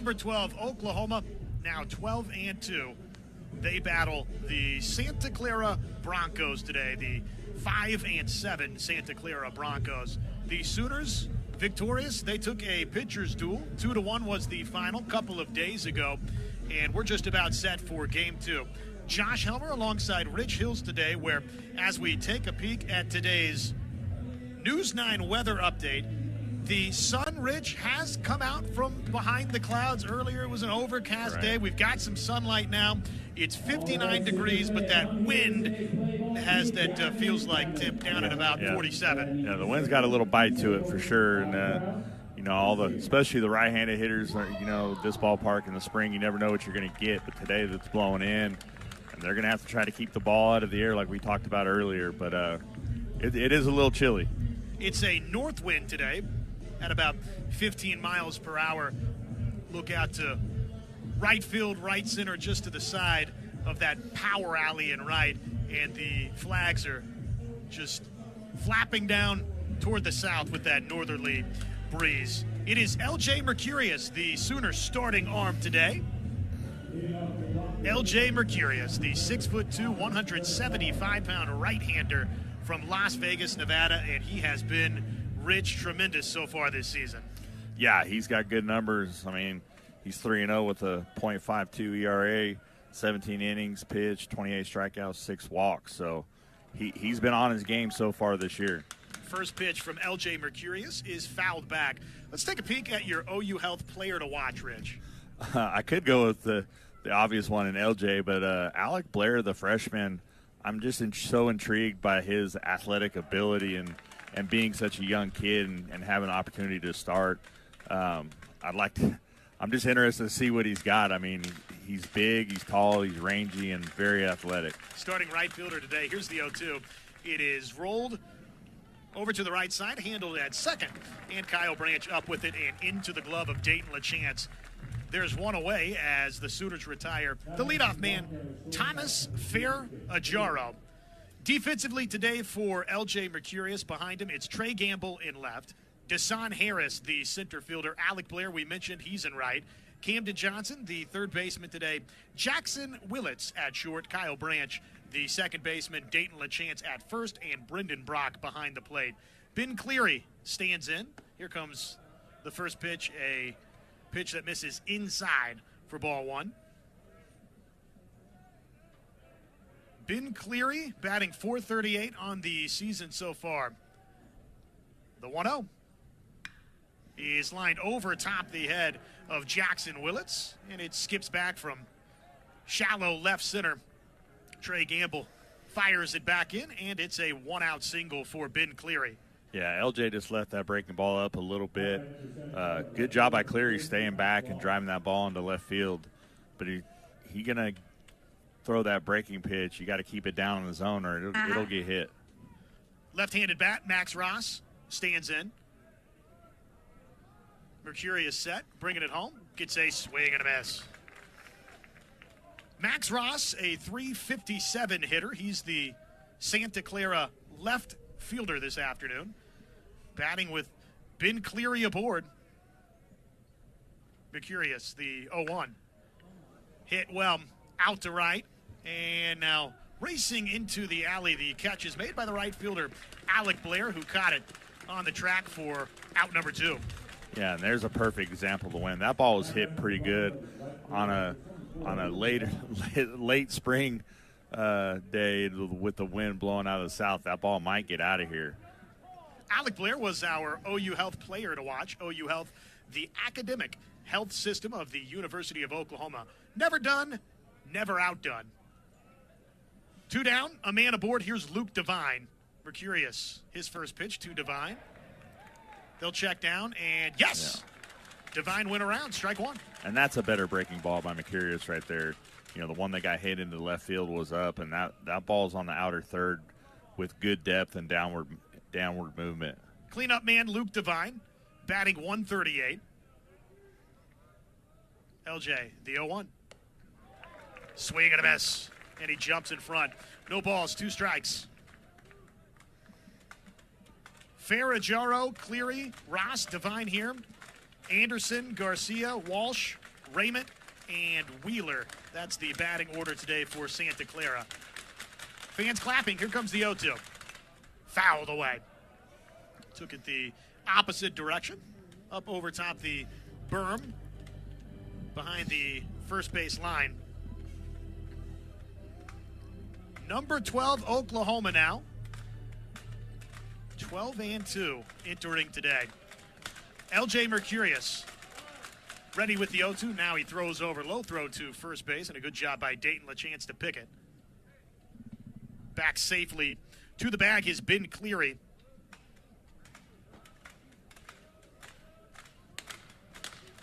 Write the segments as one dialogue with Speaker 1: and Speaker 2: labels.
Speaker 1: number 12, Oklahoma, now 12-2. They battle the Santa Clara Broncos today, the 5-7 Santa Clara Broncos. The Sooners victorious. They took a pitcher's duel. 2-1 was the final a couple of days ago, and we're just about set for game 2. Josh Helmer alongside Rich Hills today, where as we take a peek at today's News 9 weather update, the sun, Rich, has come out from behind the clouds. Earlier it was an overcast day. We've got some sunlight now. It's 59 degrees, but that wind has that feels like tipped down at about 47.
Speaker 2: Yeah, the wind's got a little bite to it for sure. And, especially the right-handed hitters, this ballpark in the spring, you never know what you're going to get. But today that's blowing in, and they're going to have to try to keep the ball out of the air like we talked about earlier. But it is a little chilly.
Speaker 1: It's a north wind today at about 15 miles per hour. Look out to right field, right center, just to the side of that power alley and right, and the flags are just flapping down toward the south with that northerly breeze. It is L.J. Mercurius, the Sooners' starting arm today. L.J. Mercurius, the 6'2", 175-pound right-hander from Las Vegas, Nevada, and he has been tremendous so far this season.
Speaker 2: Yeah, he's got good numbers. I mean, he's 3-0 with a .52 ERA, 17 innings pitched, 28 strikeouts, 6 walks. So he's been on his game so far this year.
Speaker 1: First pitch from L.J. Mercurius is fouled back. Let's take a peek at your OU Health player to watch, Rich.
Speaker 2: I could go with the obvious one in L.J., but Alec Blair, the freshman, I'm just so intrigued by his athletic ability and being such a young kid and having an opportunity to start. I'm just interested to see what he's got. I mean, he's big, he's tall, he's rangy, and very athletic.
Speaker 1: Starting right fielder today. Here's the 0-2. It is rolled over to the right side, handled at second, and Kyle Branch up with it and into the glove of Dayton LaChance. There's one away as the Sooners retire the leadoff man, Thomas Fair-Ajaro. Defensively today for L.J. Mercurius, behind him, it's Trey Gamble in left. Deshaun Harris, the center fielder. Alec Blair, we mentioned, he's in right. Camden Johnson, the third baseman today. Jackson Willits at short. Kyle Branch, the second baseman. Dayton LaChance at first. And Brendan Brock behind the plate. Ben Cleary stands in. Here comes the first pitch, a pitch that misses inside for ball one. Ben Cleary batting .438 on the season so far. The 1-0 is lined over top the head of Jackson Willits, and it skips back from shallow left center. Trey Gamble fires it back in, and it's a one-out single for Ben Cleary.
Speaker 2: Yeah, LJ just left that breaking ball up a little bit. Good job by Cleary staying back and driving that ball into left field. But he gonna throw that breaking pitch. You got to keep it down in the zone, or it'll get hit.
Speaker 1: Left-handed bat, Max Ross stands in. Mercurius set, bringing it home. Gets a swing and a miss. Max Ross, a .357 hitter. He's the Santa Clara left fielder this afternoon. Batting with Ben Cleary aboard. Mercurius, the 0-1. Hit well out to right. And now racing into the alley. The catch is made by the right fielder, Alec Blair, who caught it on the track for out number 2.
Speaker 2: Yeah, and there's a perfect example of the win. That ball was hit pretty good on a late spring day with the wind blowing out of the south. That ball might get out of here.
Speaker 1: Alec Blair was our OU Health player to watch. OU Health, the academic health system of the University of Oklahoma. Never done, never outdone. 2 down, a man aboard. Here's Luke Devine. Mercurius, his first pitch to Devine. They'll check down, and yes! Yeah. Devine went around, strike one.
Speaker 2: And that's a better breaking ball by Mercurius right there. You know, the one that got hit into the left field was up, and that ball's on the outer third with good depth and downward movement.
Speaker 1: Cleanup man Luke Devine, batting .138. LJ, the 0-1. Swing and a miss, and he jumps in front. No balls, 2 strikes. Fair-Ajaro, Cleary, Ross, Devine here. Anderson, Garcia, Walsh, Raymond, and Wheeler. That's the batting order today for Santa Clara. Fans clapping. Here comes the 0-2. Fouled away. Took it the opposite direction. Up over top the berm. Behind the first base line. Number 12, Oklahoma now. 12-2 entering today. LJ Mercurius ready with the 0-2. Now he throws over. Low throw to first base, and a good job by Dayton LaChance to pick it. Back safely to the bag is Ben Cleary.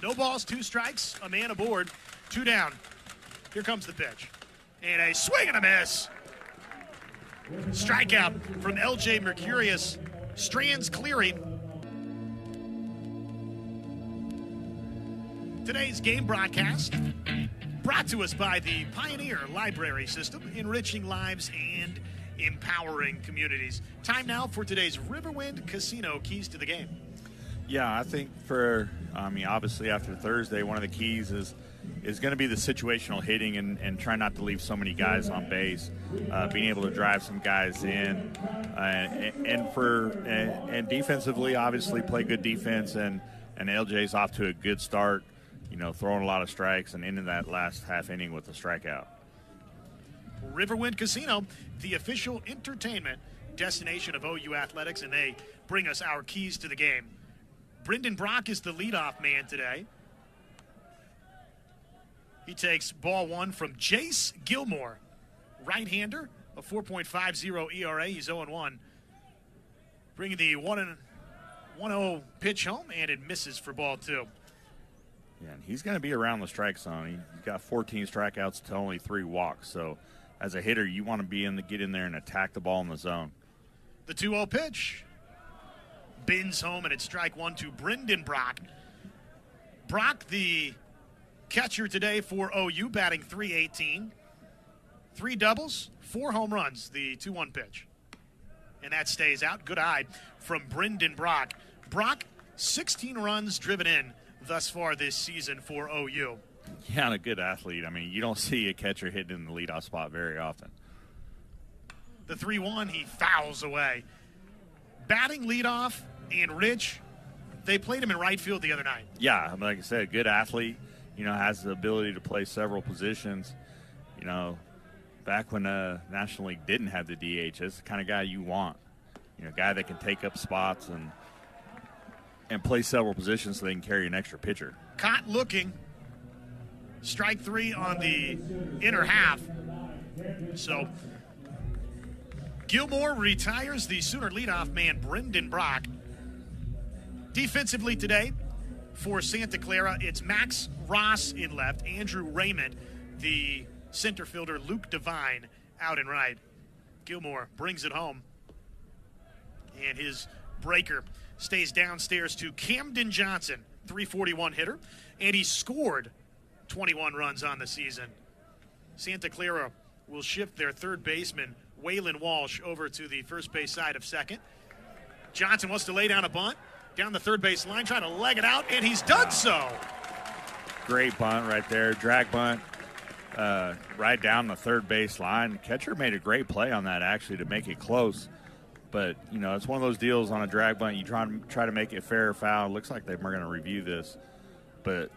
Speaker 1: No balls, 2 strikes, a man aboard, 2 down. Here comes the pitch. And a swing and a miss. Strikeout from LJ Mercurius. Strands Cleary. Today's game broadcast brought to us by the Pioneer Library System, enriching lives and empowering communities. Time now for today's Riverwind Casino keys to the game.
Speaker 2: Yeah, I think obviously after Thursday, one of the keys is going to be the situational hitting and try not to leave so many guys on base, being able to drive some guys in, and defensively, obviously play good defense, and LJ's off to a good start, throwing a lot of strikes and ending that last half inning with a strikeout.
Speaker 1: Riverwind Casino, the official entertainment destination of OU Athletics, and they bring us our keys to the game. Brendan Brock is the leadoff man today. He takes ball 1 from Jace Gilmore, right-hander, a 4.50 ERA. He's 0-1. Bringing the 1-0 pitch home, and it misses for ball 2.
Speaker 2: Yeah, and he's going to be around the strike zone. He's got 14 strikeouts to only 3 walks. So as a hitter, you want to get in there and attack the ball in the zone.
Speaker 1: The 2-0 pitch. Bins home, and it's strike 1 to Brendan Brock. Brock, the catcher today for OU, batting .318. 3 doubles, 4 home runs, the 2-1 pitch. And that stays out. Good eye from Brendan Brock. Brock, 16 runs driven in thus far this season for OU.
Speaker 2: Yeah, and a good athlete. You don't see a catcher hitting in the leadoff spot very often.
Speaker 1: The 3-1, he fouls away. Batting leadoff, and Rich, they played him in right field the other night.
Speaker 2: Yeah, like I said, good athlete, has the ability to play several positions. Back when National League didn't have the DH, that's the kind of guy you want. A guy that can take up spots and play several positions so they can carry an extra pitcher.
Speaker 1: Caught looking. Strike 3 on the inner half. So Gilmore retires the Sooner leadoff man, Brendan Brock. Defensively today for Santa Clara, it's Max Ross in left, Andrew Raymond, the center fielder, Luke Devine out and right. Gilmore brings it home. And his breaker stays downstairs to Camden Johnson, 341 hitter, and he scored 21 runs on the season. Santa Clara will shift their third baseman, Waylon Walsh, over to the first base side of second. Johnson wants to lay down a bunt down the third base line, trying to leg it out, and he's done so. Great
Speaker 2: bunt right there, drag bunt right down the third base line. The catcher made a great play on that, actually, to make it close. But, it's one of those deals on a drag bunt. You try to make it fair or foul. It looks like they're going to review this, but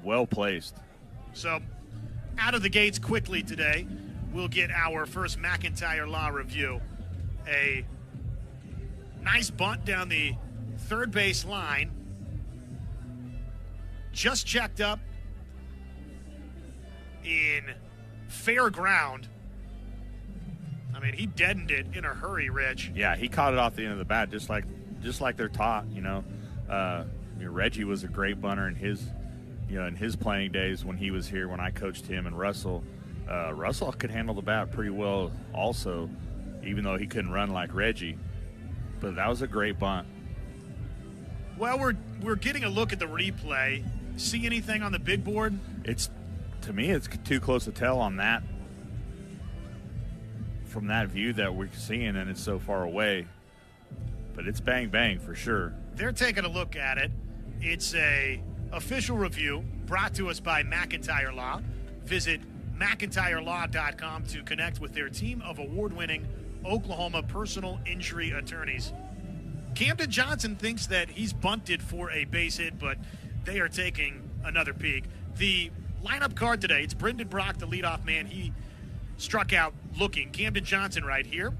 Speaker 2: well placed.
Speaker 1: So, out of the gates quickly today, we'll get our first McIntyre Law review. A nice bunt down the third base line. Just checked up in fair ground. He deadened it in a hurry, Rich.
Speaker 2: Yeah, he caught it off the end of the bat, just like they're taught. Reggie was a great bunter in his playing days when he was here, when I coached him, and Russell could handle the bat pretty well also, even though he couldn't run like Reggie. But that was a great bunt.
Speaker 1: Well, we're getting a look at the replay. See anything on the big board?
Speaker 2: To me, it's too close to tell on that. From that view that we're seeing, and it's so far away. But it's bang, bang for sure.
Speaker 1: They're taking a look at it. It's a official review brought to us by McIntyre Law. Visit McIntyreLaw.com to connect with their team of award-winning Oklahoma personal injury attorneys. Camden Johnson thinks that he's bunted for a base hit, but they are taking another peek. The lineup card today, it's Brendan Brock, the leadoff man. He struck out looking. Camden Johnson right here.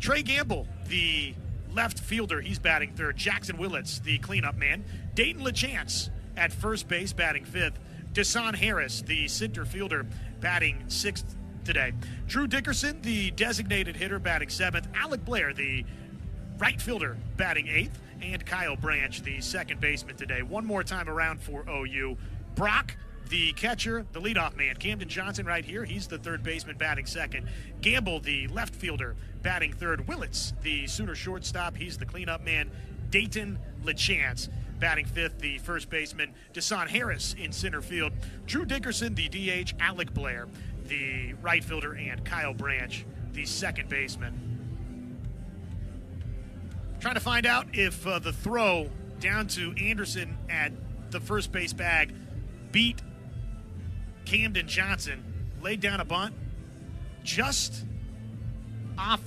Speaker 1: Trey Gamble, the left fielder, he's batting third. Jackson Willits, the cleanup man. Dayton LaChance at first base, batting fifth. Deshaun Harris, the center fielder, batting sixth today. Drew Dickerson, the designated hitter, batting seventh. Alec Blair, the right fielder, batting eighth. And Kyle Branch, the second baseman today. One more time around for OU. Brock, the catcher, the leadoff man. Camden Johnson right here. He's the third baseman, batting second. Gamble, the left fielder, batting third. Willits, the Sooner shortstop. He's the cleanup man. Dayton LaChance, batting fifth, the first baseman. Deshaun Harris in center field. Drew Dickerson, the DH. Alec Blair, the right fielder. And Kyle Branch, the second baseman. Trying to find out if the throw down to Anderson at the first base bag beat Camden Johnson. Laid down a bunt just off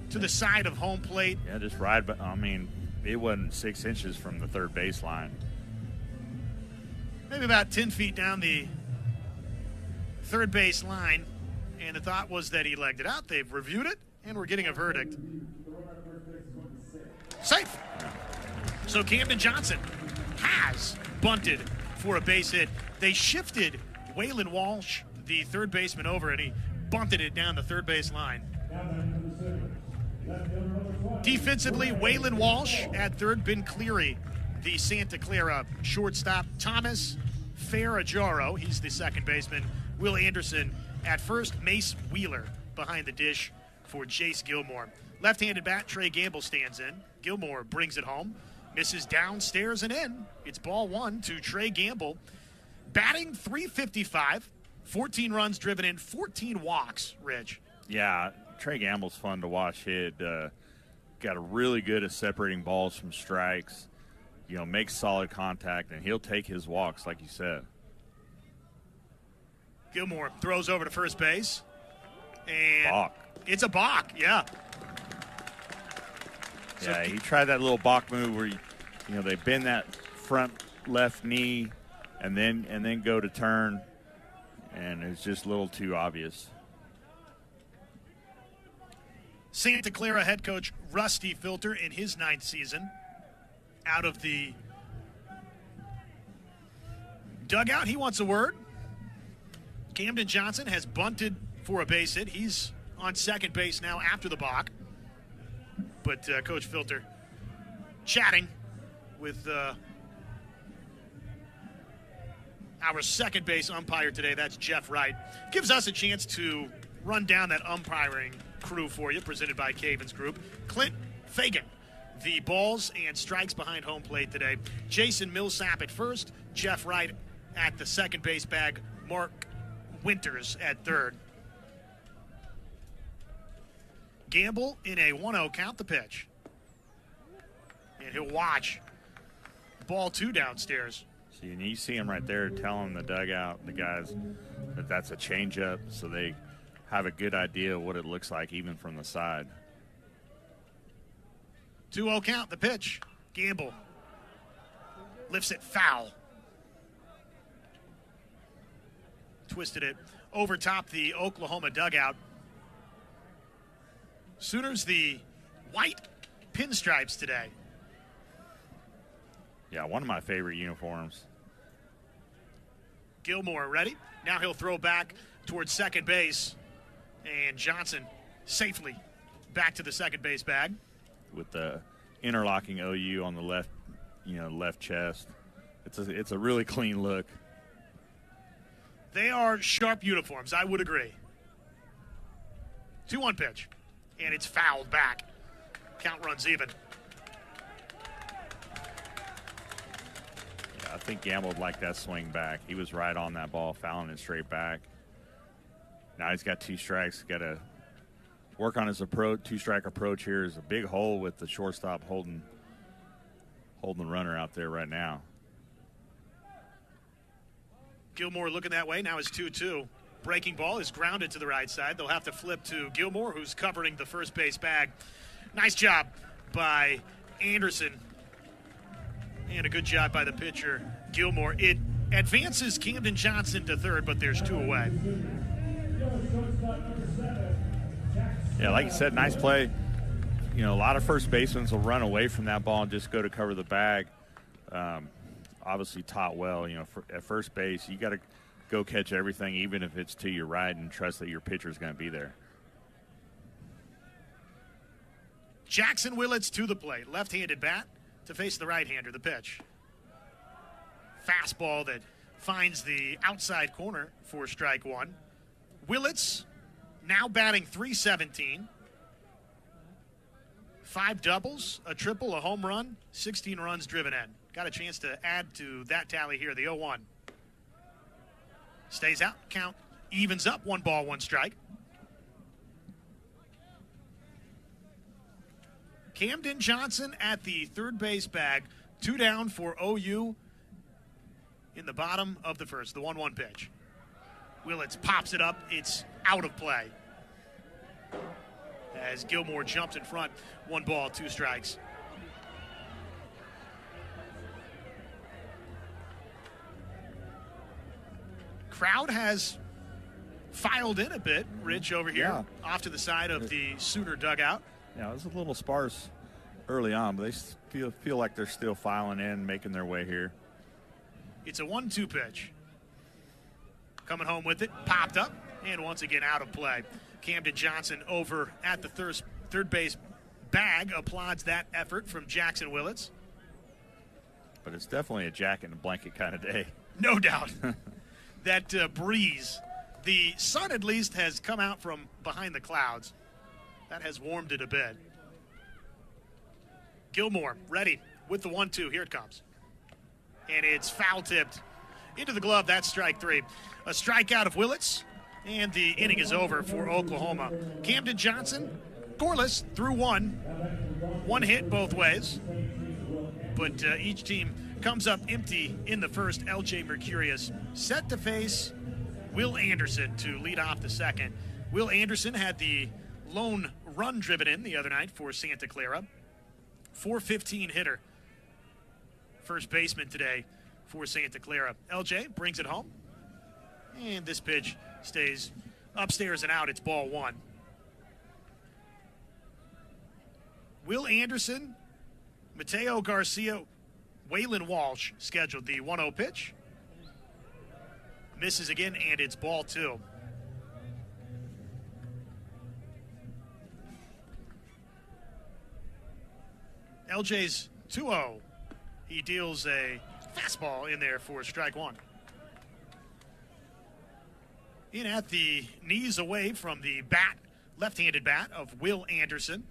Speaker 1: to the side of home plate.
Speaker 2: Yeah, just right, but I mean, it wasn't 6 inches from the third baseline.
Speaker 1: Maybe about 10 feet down the third base line, and the thought was that he legged it out. They've reviewed it, and we're getting a verdict. Safe. So Camden Johnson has bunted for a base hit. They shifted Waylon Walsh, the third baseman, over, and he bunted it down the third base line. Defensively, Waylon Walsh at third. Ben Cleary, the Santa Clara shortstop. Thomas Ferrajaro, he's the second baseman. Will Anderson at first. Mace Wheeler behind the dish for Jace Gilmore. Left-handed bat, Trey Gamble stands in. Gilmore brings it home. Misses downstairs and in. It's ball one to Trey Gamble. Batting .355, 14 runs driven in, 14 walks, Rich.
Speaker 2: Yeah, Trey Gamble's fun to watch hit. Got a really good at separating balls from strikes. Makes solid contact, and he'll take his walks, like you said.
Speaker 1: Gilmore throws over to first base. And
Speaker 2: balk.
Speaker 1: It's a balk, yeah.
Speaker 2: Yeah, he tried that little balk move where they bend that front left knee and then go to turn, and it's just a little too obvious.
Speaker 1: Santa Clara head coach Rusty Filter in his 9th season out of the dugout. He wants a word. Camden Johnson has bunted for a base hit. He's on second base now after the balk. But Coach Filter chatting with our second base umpire today. That's Jeff Wright. Gives us a chance to run down that umpiring crew for you, presented by Cavens Group. Clint Fagan, the balls and strikes behind home plate today. Jason Millsap at first. Jeff Wright at the second base bag. Mark Winters at third. Gamble in a 1-0 count, the pitch. And he'll watch ball two downstairs.
Speaker 2: See, and you see him right there telling the dugout, the guys, that that's a changeup, so they have a good idea of what it looks like even from the side.
Speaker 1: 2-0 count, the pitch. Gamble lifts it foul. Twisted it over top the Oklahoma dugout. Sooners the white pinstripes today.
Speaker 2: Yeah, one of my favorite uniforms.
Speaker 1: Gilmore ready. Now he'll throw back towards second base. And Johnson safely back to the second base bag.
Speaker 2: With the interlocking OU on the left, left chest. It's a really clean look.
Speaker 1: They are sharp uniforms, I would agree. 2-1 pitch. And it's fouled back. Count runs even.
Speaker 2: Yeah, I think Gamble would like that swing back. He was right on that ball, fouling it straight back. Now he's got 2 strikes. Got to work on his approach. 2-strike approach here is a big hole with the shortstop holding the runner out there right now.
Speaker 1: Gilmore looking that way. Now it's 2-2. Breaking ball is grounded to the right side. They'll have to flip to Gilmore, who's covering the first base bag. Nice job by Anderson. And a good job by the pitcher, Gilmore. It advances Camden Johnson to third, but there's 2 away.
Speaker 2: Yeah, like you said, nice play. You know, a lot of first basemen will run away from that ball and just go to cover the bag. Obviously taught well, you know, at first base, you got to go catch everything, even if it's to your right, and trust that your pitcher is going to be there.
Speaker 1: Jackson Willits to the plate. Left-handed bat to face the right-hander. The pitch. Fastball that finds the outside corner for strike 1. Willits now batting .317. 5 doubles, a triple, a home run, 16 runs driven in. Got a chance to add to that tally here, the 0-1. Stays out, count evens up, 1 ball, 1 strike. Camden Johnson at the third base bag, 2 down for OU in the bottom of the first, the 1-1 pitch. Willits pops it up, it's out of play. As Gilmore jumps in front, 1 ball, 2 strikes. Crowd has filed in a bit, Rich, over here, off to the side of the Sooner dugout.
Speaker 2: Yeah, it was a little sparse early on, but they feel like they're still filing in, making their way here.
Speaker 1: It's a 1-2 pitch. Coming home with it, popped up, and once again out of play. Camden Johnson over at the third base bag applauds that effort from Jackson Willits.
Speaker 2: But it's definitely a jacket and a blanket kind of day.
Speaker 1: No doubt. That breeze. The sun at least has come out from behind the clouds. That has warmed it a bit. Gilmore ready with the 1-2. Here it comes. And it's foul tipped into the glove. That's strike 3. A strikeout of Willits. And the inning is over for Oklahoma. Camden Johnson, scoreless through 1. 1 hit both ways. But each team comes up empty in the first. LJ Mercurius set to face Will Anderson to lead off the second. Will Anderson had the lone run driven in the other night for Santa Clara. .415 hitter. First baseman today for Santa Clara. LJ brings it home. And this pitch stays upstairs and out. It's ball 1. Will Anderson, Mateo Garcia, Waylon Walsh scheduled the 1-0 pitch. Misses again, and it's ball 2. LJ's 2-0. He deals a fastball in there for strike 1. In at the knees away from the bat, left-handed bat of Will Anderson.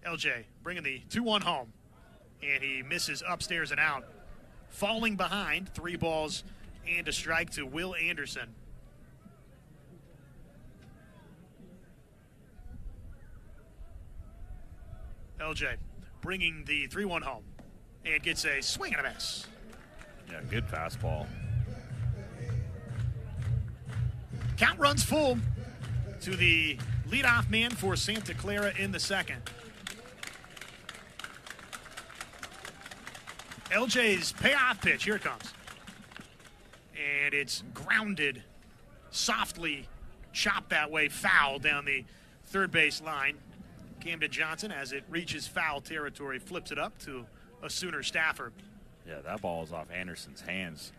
Speaker 1: LJ bringing the 2-1 home. And he misses upstairs and out. Falling behind, 3 balls and a strike to Will Anderson. LJ bringing the 3-1 home. And gets a swing and a miss.
Speaker 2: Yeah, good fastball.
Speaker 1: Count runs full to the leadoff man for Santa Clara in the second. LJ's payoff pitch. Here it comes. And it's grounded, softly chopped that way, foul down the third base line. Camden Johnson, as it reaches foul territory, flips it up to a Sooner staffer.
Speaker 2: Yeah, that ball is off Anderson's hands.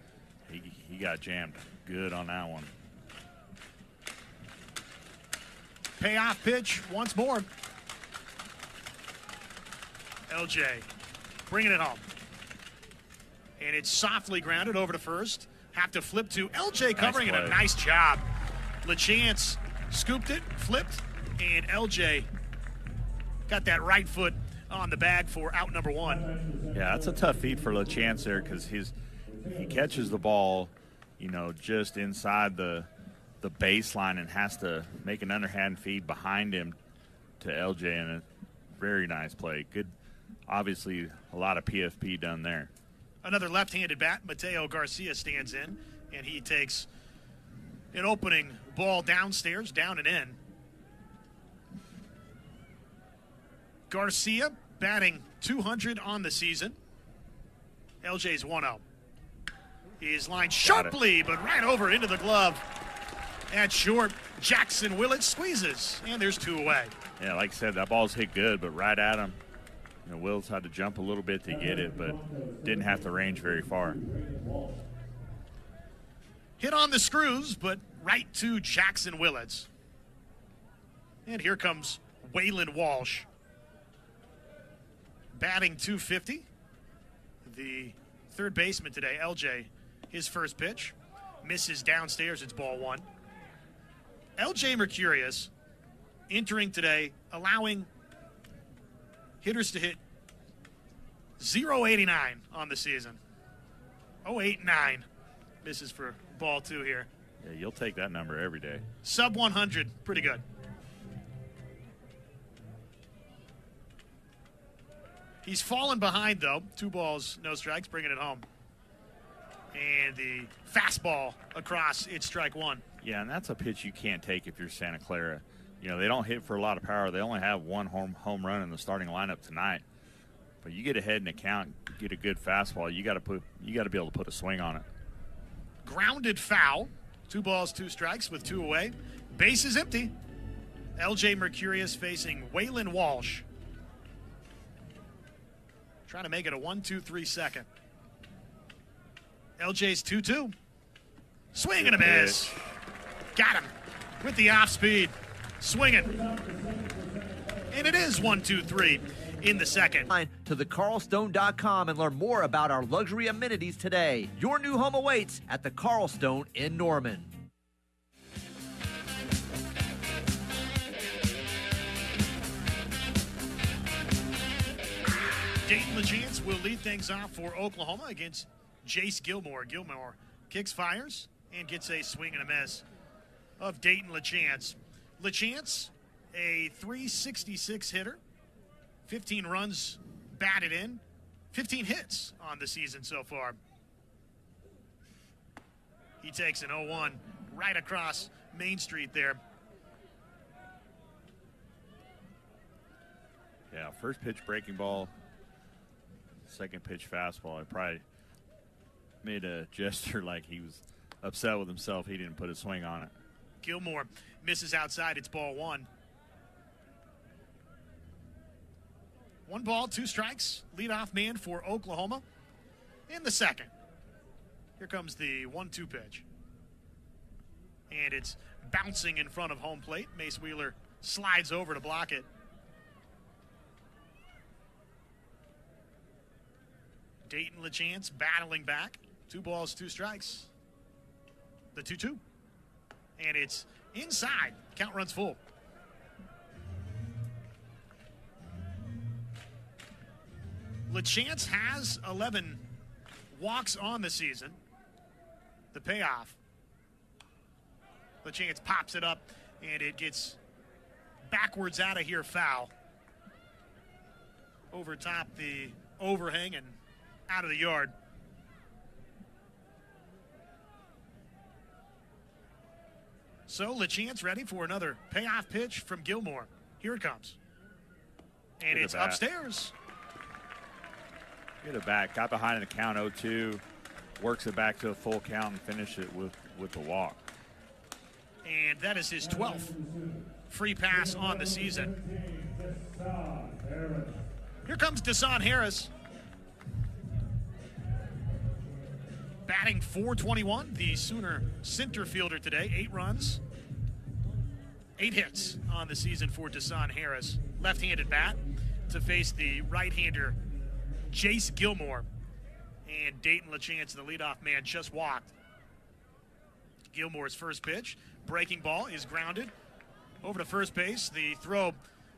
Speaker 2: He got jammed good on that one.
Speaker 1: Payoff pitch once more. LJ bringing it home. And it's softly grounded over to first. Have to flip to LJ covering it. A nice job. LaChance scooped it, flipped, and LJ got that right foot on the bag for out number 1.
Speaker 2: Yeah, that's a tough feed for LaChance there because he catches the ball, just inside the baseline and has to make an underhand feed behind him to LJ, and a very nice play. Good, obviously a lot of PFP done there.
Speaker 1: Another left-handed bat, Mateo Garcia, stands in, and he takes an opening ball downstairs, down and in. Garcia batting .200 on the season. LJ's 1-0. He is lined sharply, but right over into the glove. At short, Jackson Willett squeezes, and there's 2 away.
Speaker 2: Yeah, like I said, that ball's hit good, but right at him. You know, Wills had to jump a little bit to get it, but didn't have to range very far.
Speaker 1: Hit on the screws, but right to Jackson Willett. And here comes Waylon Walsh. Batting .250. The third baseman today, LJ, his first pitch. Misses downstairs, it's ball 1. LJ Mercurius entering today, allowing hitters to hit .089 on the season. 089 misses for ball 2 here.
Speaker 2: Yeah, you'll take that number every day.
Speaker 1: Sub 100, pretty good. He's fallen behind, though. 2 balls, no strikes, bringing it home. And the fastball across, it's strike 1.
Speaker 2: Yeah, and that's a pitch you can't take if you're Santa Clara. You know, they don't hit for a lot of power. They only have 1 home run in the starting lineup tonight. But you get ahead in the count, get a good fastball, you got to be able to put a swing on it.
Speaker 1: Grounded foul. 2 balls, 2 strikes with 2 away. Base is empty. LJ Mercurius facing Waylon Walsh. Trying to make it a 1-2-3 second. LJ's 2-2. Swing and a miss. Got him with the off speed. Swinging. And it is 1-2-3 in the second.
Speaker 3: To thecarlstone.com and learn more about our luxury amenities today. Your new home awaits at the Carlstone in Norman.
Speaker 1: Dayton LaChance will lead things off for Oklahoma against Jace Gilmore. Gilmore kicks, fires, and gets a swing and a miss of Dayton LaChance. LaChance, a .366 hitter, 15 runs batted in, 15 hits on the season so far. He takes an 0-1 right across Main Street there.
Speaker 2: Yeah, first pitch breaking ball, second pitch fastball. I probably made a gesture like he was upset with himself he didn't put a swing on it.
Speaker 1: Gilmore misses outside. It's ball 1. 1 ball, 2 strikes. Leadoff man for Oklahoma in the second. Here comes the 1-2 pitch. And it's bouncing in front of home plate. Mace Wheeler slides over to block it. Dayton LaChance battling back. 2 balls, 2 strikes. The 2-2. And it's inside. Count runs full. LaChance has 11 walks on the season. The payoff. LaChance pops it up, and it gets backwards out of here, foul. Over top the overhang and out of the yard. So LaChance ready for another payoff pitch from Gilmore. Here it comes. And it's upstairs.
Speaker 2: Get it back. Got behind in the count 0-2. Works it back to a full count and finish it with the walk.
Speaker 1: And that is his 12th free pass on the season. Here comes Deshaun Harris. Batting .421, the Sooner center fielder today. 8 runs, 8 hits on the season for Deshaun Harris. Left-handed bat to face the right-hander Jace Gilmore. And Dayton LaChance, the leadoff man, just walked. Gilmore's first pitch. Breaking ball is grounded over to first base. The throw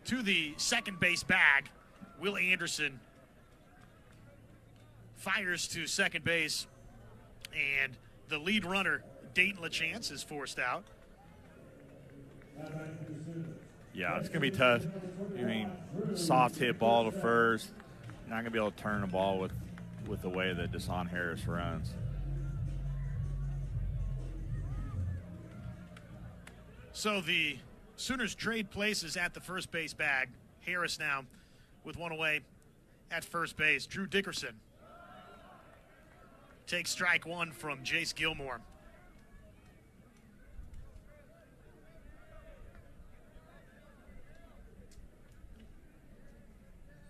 Speaker 1: to the second base bag. Will Anderson fires to second base. And the lead runner, Dayton LaChance, is forced out.
Speaker 2: Yeah, it's going to be tough. I mean, soft hit ball to first. Not going to be able to turn the ball with with the way that Deshaun Harris runs.
Speaker 1: So the Sooners trade places at the first base bag. Harris now with one away at first base. Drew Dickerson takes strike one from Jace Gilmore.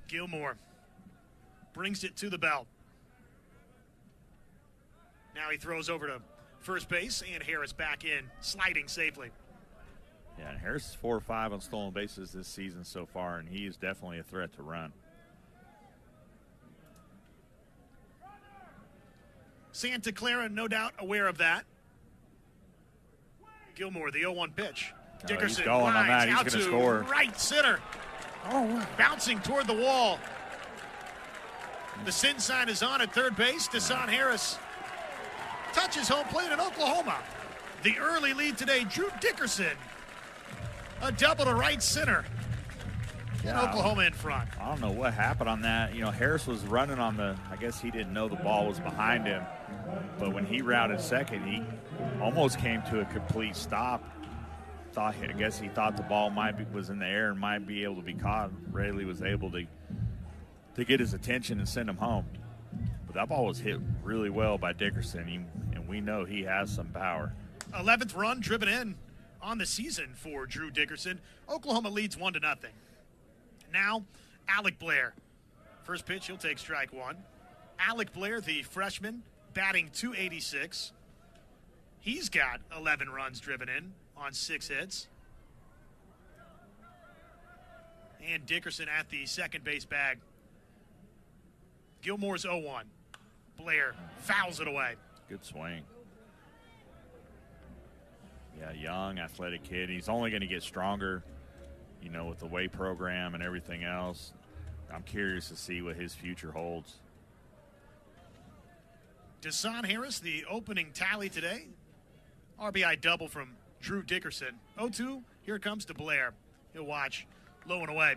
Speaker 1: Gilmore brings it to the belt. Now he throws over to first base, and Harris back in, sliding safely.
Speaker 2: Yeah, and Harris is 4 or 5 on stolen bases this season so far, and he is definitely a threat to run.
Speaker 1: Santa Clara, no doubt, aware of that. Gilmore, the 0-1 pitch. Dickerson
Speaker 2: he's going on that. He's
Speaker 1: out
Speaker 2: going to
Speaker 1: to
Speaker 2: score.
Speaker 1: Right center. Bouncing toward the wall. The sin sign is on at third base. Deshaun Harris touches home plate in Oklahoma. The early lead today, Drew Dickerson. A double to right center. And Oklahoma in front.
Speaker 2: I don't know what happened on that. You know, Harris was running on the, I guess he didn't know the ball was behind him. But when he routed second, he almost came to a complete stop. I guess he thought the ball was in the air and might be able to be caught. Rayleigh was able to get his attention and send him home. But that ball was hit really well by Dickerson, and we know he has some power.
Speaker 1: 11th run driven in on the season for Drew Dickerson. Oklahoma leads 1-0. Now, Alec Blair. First pitch, he'll take strike one. Alec Blair, the freshman, batting .286. He's got 11 runs driven in on 6 hits. And Dickerson at the second base bag. Gilmore's 0-1. Blair fouls it away.
Speaker 2: Good swing. Yeah, young, athletic kid. He's only going to get stronger, you know, with the weight program and everything else. I'm curious to see what his future holds.
Speaker 1: Deshaun Harris, the opening tally today. RBI double from Drew Dickerson. 0-2, here it comes to Blair. He'll watch low and away.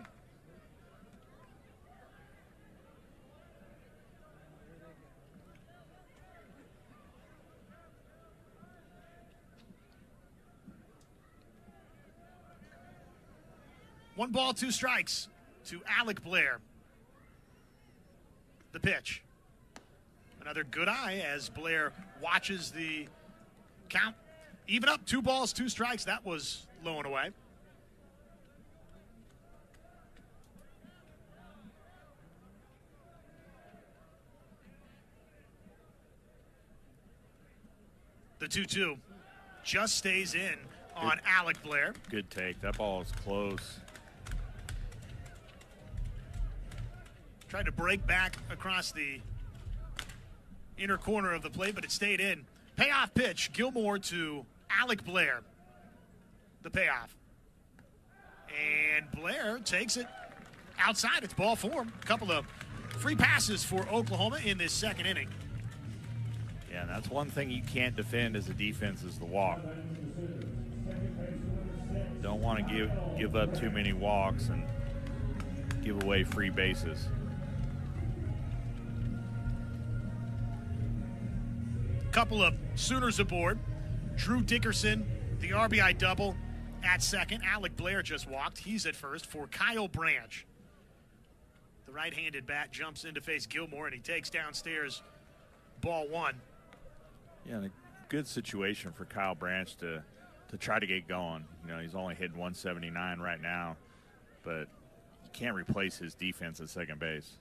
Speaker 1: One ball, 2 strikes to Alec Blair. The pitch. Another good eye as Blair watches the count. Even up, 2 balls, 2 strikes. That was low and away. The 2-2 just stays in on Alec Blair.
Speaker 2: Good take. That ball is close.
Speaker 1: Tried to break back across the inner corner of the plate, but it stayed in. Payoff pitch, Gilmore to Alec Blair. The payoff. And Blair takes it outside. It's ball 4. A couple of free passes for Oklahoma in this second inning.
Speaker 2: Yeah, and that's one thing you can't defend as a defense is the walk. Don't want to give up too many walks and give away free bases.
Speaker 1: Couple of Sooners aboard. Drew Dickerson, the RBI double at second. Alec Blair just walked. He's at first for Kyle Branch. The right-handed bat jumps in to face Gilmore, and he takes downstairs ball 1.
Speaker 2: Yeah, and a good situation for Kyle Branch to try to get going. You know, he's only hitting 179 right now, but you can't replace his defense at second base.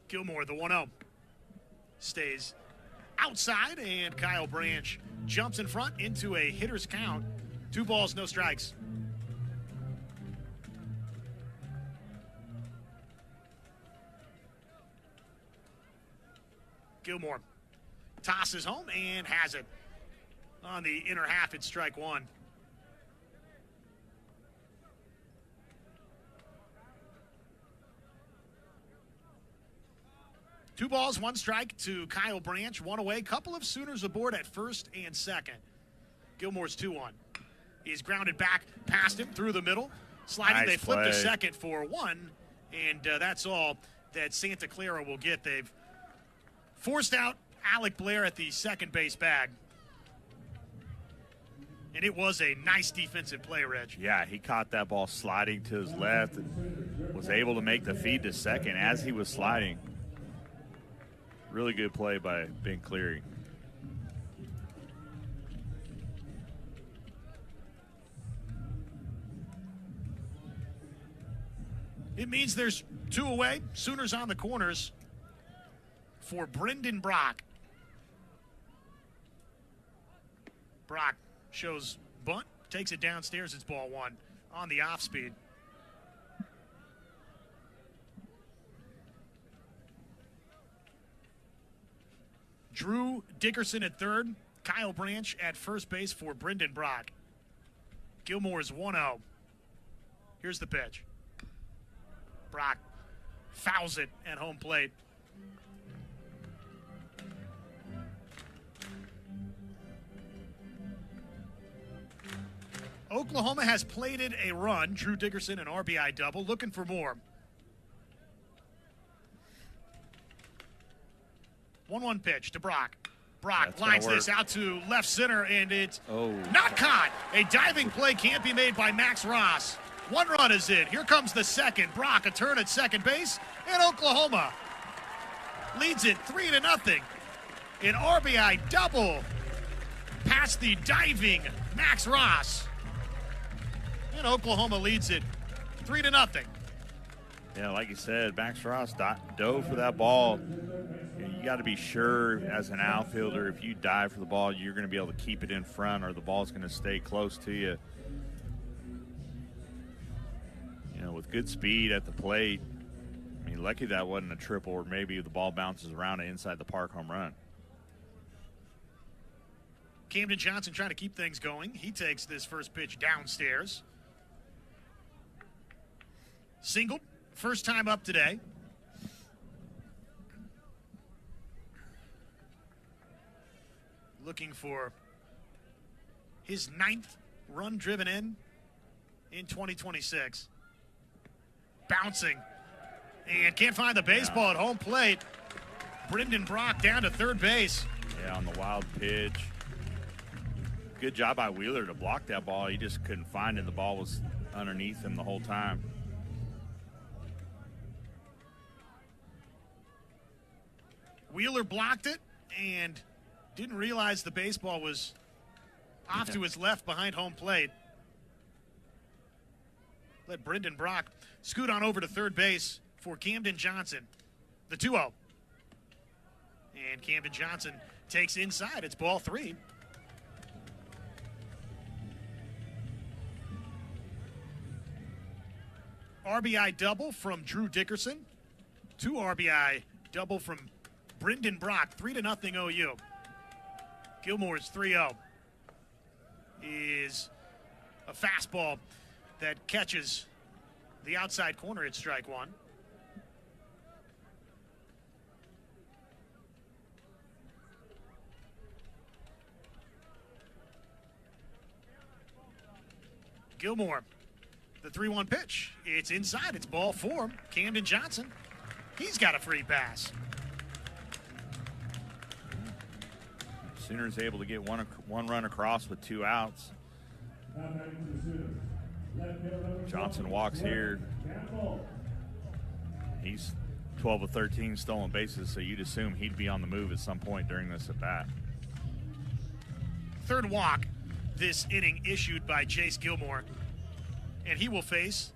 Speaker 1: Gilmore, the 1-0. Stays outside, and Kyle Branch jumps in front into a hitter's count. 2 balls, no strikes. Gilmore tosses home and has it. On the inner half, it's strike 1. Two balls, 1 strike to Kyle Branch. 1 away. Couple of Sooners aboard at first and second. Gilmore's 2-1. He's grounded back past him through the middle. Sliding,
Speaker 2: Nice
Speaker 1: they flip
Speaker 2: play.
Speaker 1: to second for 1. And that's all. that Santa Clara will get. They've forced out Alec Blair at the second base bag. And it was a nice defensive play, Reg.
Speaker 2: Yeah, he caught that ball sliding to his left and was able to make the feed to second as he was sliding. Really good play by Ben Cleary.
Speaker 1: It means there's 2 away. Sooners on the corners for Brendan Brock. Brock shows bunt, takes it downstairs. It's ball 1 on the off speed. Drew Dickerson at third. Kyle Branch at first base for Brendan Brock. Gilmore's 1-0. Here's the pitch. Brock fouls it at home plate. Oklahoma has plated a run. Drew Dickerson, an RBI double, looking for more. 1-1 pitch to Brock. Brock lines this out to left center, and it's not caught. A diving play can't be made by Max Ross. 1 run is in. Here comes the second. Brock, a turn at second base, and Oklahoma leads it 3-0. An RBI double past the diving Max Ross. And Oklahoma leads it 3-0.
Speaker 2: Yeah, like you said, Max Ross dove for that ball. You got to be sure as an outfielder, if you dive for the ball, you're going to be able to keep it in front or the ball's going to stay close to you. You know, with good speed at the plate, I mean, lucky that wasn't a triple or maybe the ball bounces around inside the park home run.
Speaker 1: Camden Johnson trying to keep things going. He takes this first pitch downstairs. Singled, first time up today. Looking for his 9th run driven in 2026. Bouncing and can't find the baseball at home plate. Brendan Brock down to third base.
Speaker 2: Yeah, on the wild pitch. Good job by Wheeler to block that ball. He just couldn't find it. The ball was underneath him the whole time.
Speaker 1: Wheeler blocked it and didn't realize the baseball was off to his left behind home plate. Let Brendan Brock scoot on over to third base for Camden Johnson. The 2-0. And Camden Johnson takes inside. It's ball 3. RBI double from Drew Dickerson. 2 RBI double from Brendan Brock. 3-0 OU. Gilmore's 3-0 is a fastball that catches the outside corner at strike 1. Gilmore, the 3-1 pitch. It's inside. It's ball 4. Camden Johnson, he's got a free pass.
Speaker 2: Sooners able to get one run across with 2 outs. Johnson walks here. He's 12 of 13 stolen bases, so you'd assume he'd be on the move at some point during this at bat.
Speaker 1: Third walk this inning issued by Jace Gilmore, and he will face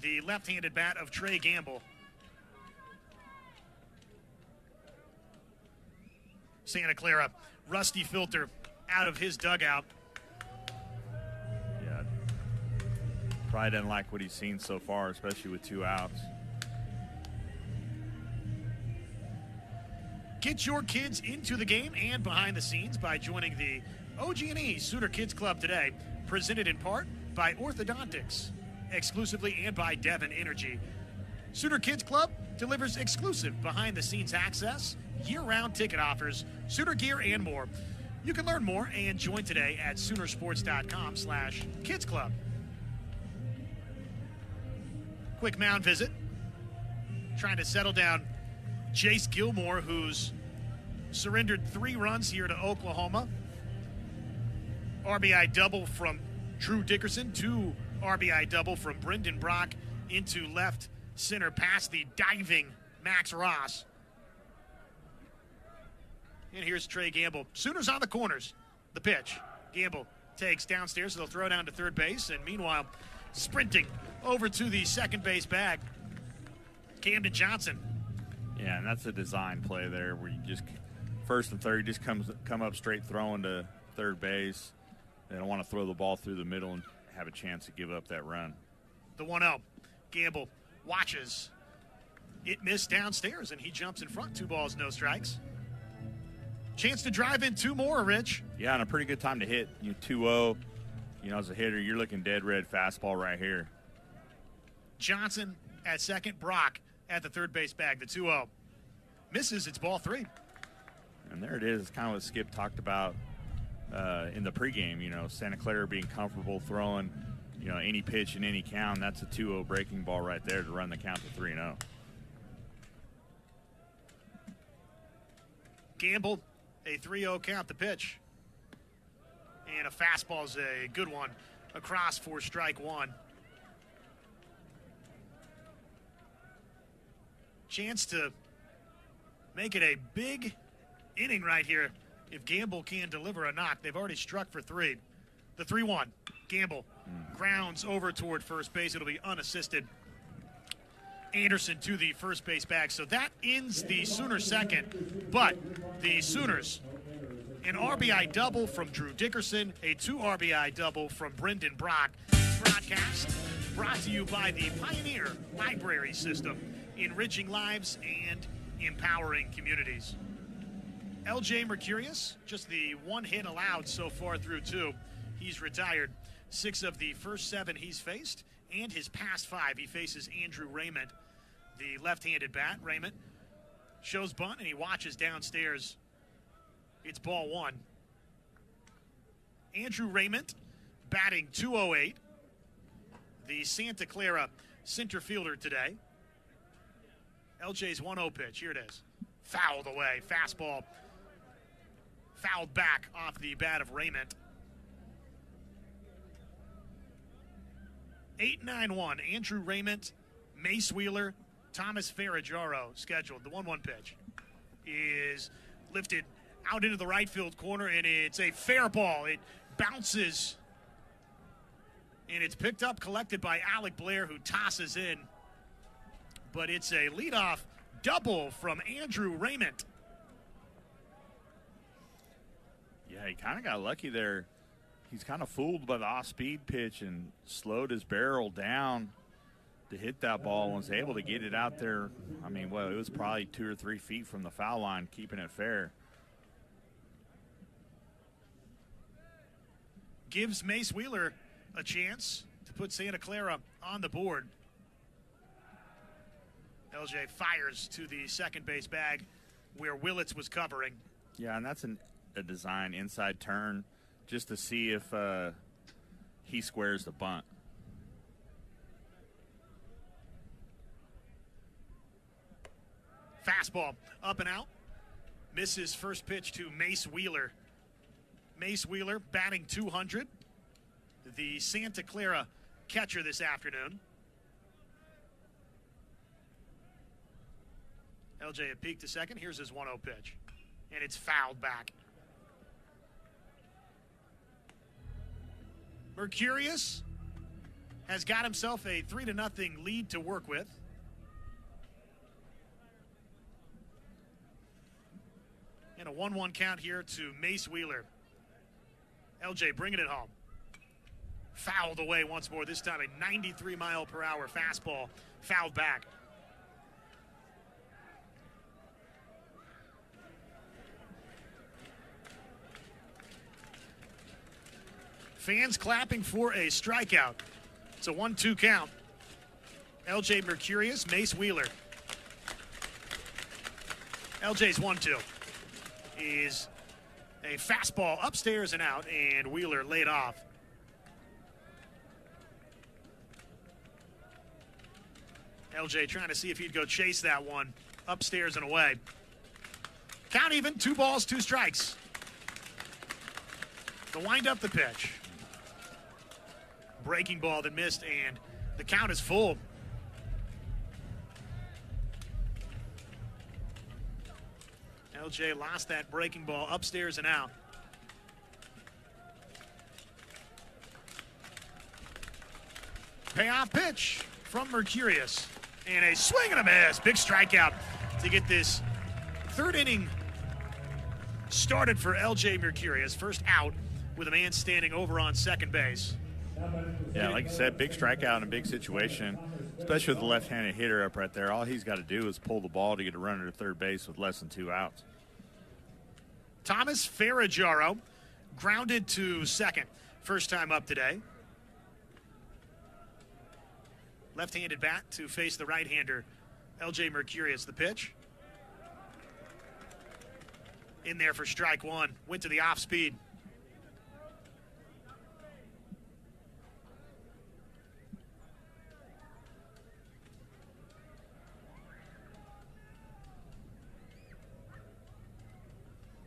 Speaker 1: the left-handed bat of Trey Gamble. Santa Clara, Rusty Filter out of his dugout.
Speaker 2: Yeah, probably doesn't like what he's seen so far, especially with 2 outs.
Speaker 1: Get your kids into the game and behind the scenes by joining the OG&E Sooner Kids Club today, presented in part by Orthodontics, exclusively and by Devon Energy. Sooner Kids Club delivers exclusive behind-the-scenes access, year-round ticket offers, Sooner gear, and more. You can learn more and join today at Soonersports.com/Kids Club. Quick mound visit. trying to settle down Jace Gilmore, who's surrendered 3 runs here to Oklahoma. RBI double from Drew Dickerson, 2 RBI double from Brendan Brock into left center past the diving Max Ross. And here's Trey Gamble. Sooners on the corners. The pitch. Gamble takes downstairs, so they'll throw down to third base. And meanwhile, sprinting over to the second base bag, Camden Johnson.
Speaker 2: Yeah, and that's a design play there where you just, first and third, you just come up straight throwing to third base. They don't want to throw the ball through the middle and have a chance to give up that run.
Speaker 1: The 1-0. Gamble watches. It missed downstairs, and he jumps in front. 2 balls, no strikes. Chance to drive in 2 more, Rich.
Speaker 2: Yeah, and a pretty good time to hit. 2-0. As a hitter, you're looking dead red fastball right here.
Speaker 1: Johnson at second. Brock at the third base bag. The 2-0. Misses. It's ball 3.
Speaker 2: And there it is. It's kind of what Skip talked about in the pregame. Santa Clara being comfortable throwing, any pitch in any count. That's a 2-0 breaking ball right there to run the count to 3-0.
Speaker 1: Gamble, a 3-0 count. The pitch. And a fastball is a good one across for strike 1. Chance to make it a big inning right here if Gamble can deliver a knock. They've already struck for 3. The 3-1. Gamble grounds over toward first base. It'll be unassisted. Anderson to the first base bag. So that ends the Sooners' second. But the Sooners, an RBI double from Drew Dickerson, a 2 RBI double from Brendan Brock. Broadcast brought to you by the Pioneer Library System, enriching lives and empowering communities. LJ Mercurius, just the 1 hit allowed so far through 2. He's retired 6 of the first 7 he's faced, and his past 5. He faces Andrew Raymond, the left-handed bat. Raymond shows bunt, and he watches downstairs. It's ball 1. Andrew Raymond batting .208. The Santa Clara center fielder today. LJ's 1-0 pitch. Here it is. Fouled away. Fastball fouled back off the bat of Raymond. 8-9-1. Andrew Raymond, Mace Wheeler, Thomas Ferragaro scheduled. The 1-1 pitch is lifted out into the right field corner, and it's a fair ball. It bounces, and it's picked up, collected by Alec Blair, who tosses in. But it's a leadoff double from Andrew Raymond.
Speaker 2: Yeah, he kind of got lucky there. He's kind of fooled by the off-speed pitch and slowed his barrel down to hit that ball and was able to get it out there. It was probably 2 or 3 feet from the foul line, keeping it fair.
Speaker 1: Gives Mace Wheeler a chance to put Santa Clara on the board. LJ fires to the second base bag where Willits was covering.
Speaker 2: Yeah, and that's a design inside turn just to see if he squares the bunt.
Speaker 1: Fastball up and out. Misses first pitch to Mace Wheeler. Mace Wheeler batting .200. The Santa Clara catcher this afternoon. LJ had peaked to second. Here's his 1-0 pitch. And it's fouled back. Mercurius has got himself a 3-0 lead to work with. And a 1-1 count here to Mace Wheeler. LJ bringing it home. Fouled away once more, this time a 93-mile-per-hour fastball fouled back. Fans clapping for a strikeout. It's a 1-2 count. LJ Mercurius, Mace Wheeler. LJ's 1-2 is a fastball upstairs and out, and Wheeler laid off. LJ trying to see if he'd go chase that one upstairs and away. Count even, 2 balls, 2 strikes. The wind up the pitch. Breaking ball that missed, and the count is full. LJ lost that breaking ball upstairs and out. Payoff pitch from Mercurius. And a swing and a miss. Big strikeout to get this third inning started for LJ Mercurius. First out with a man standing over on second base.
Speaker 2: Yeah, like you said, big strikeout in a big situation, especially with the left-handed hitter up right there. All he's got to do is pull the ball to get a runner to third base with less than 2 outs.
Speaker 1: Thomas Ferraggiaro grounded to second. First time up today. Left-handed bat to face the right-hander, LJ Mercurius. The pitch. In there for strike 1. Went to the off-speed.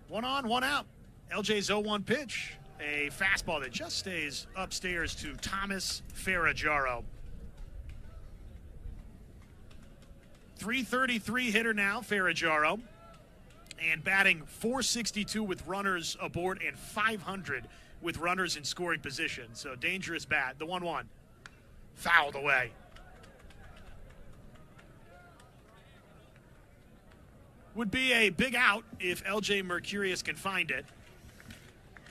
Speaker 1: One on, one out. LJ's 0-1 pitch. A fastball that just stays upstairs to Thomas Ferraggiaro. .333 hitter now, Ferraggiaro. And batting .462 with runners aboard and .500 with runners in scoring position. So dangerous bat. The 1-1. Fouled away. Would be a big out if LJ Mercurius can find it.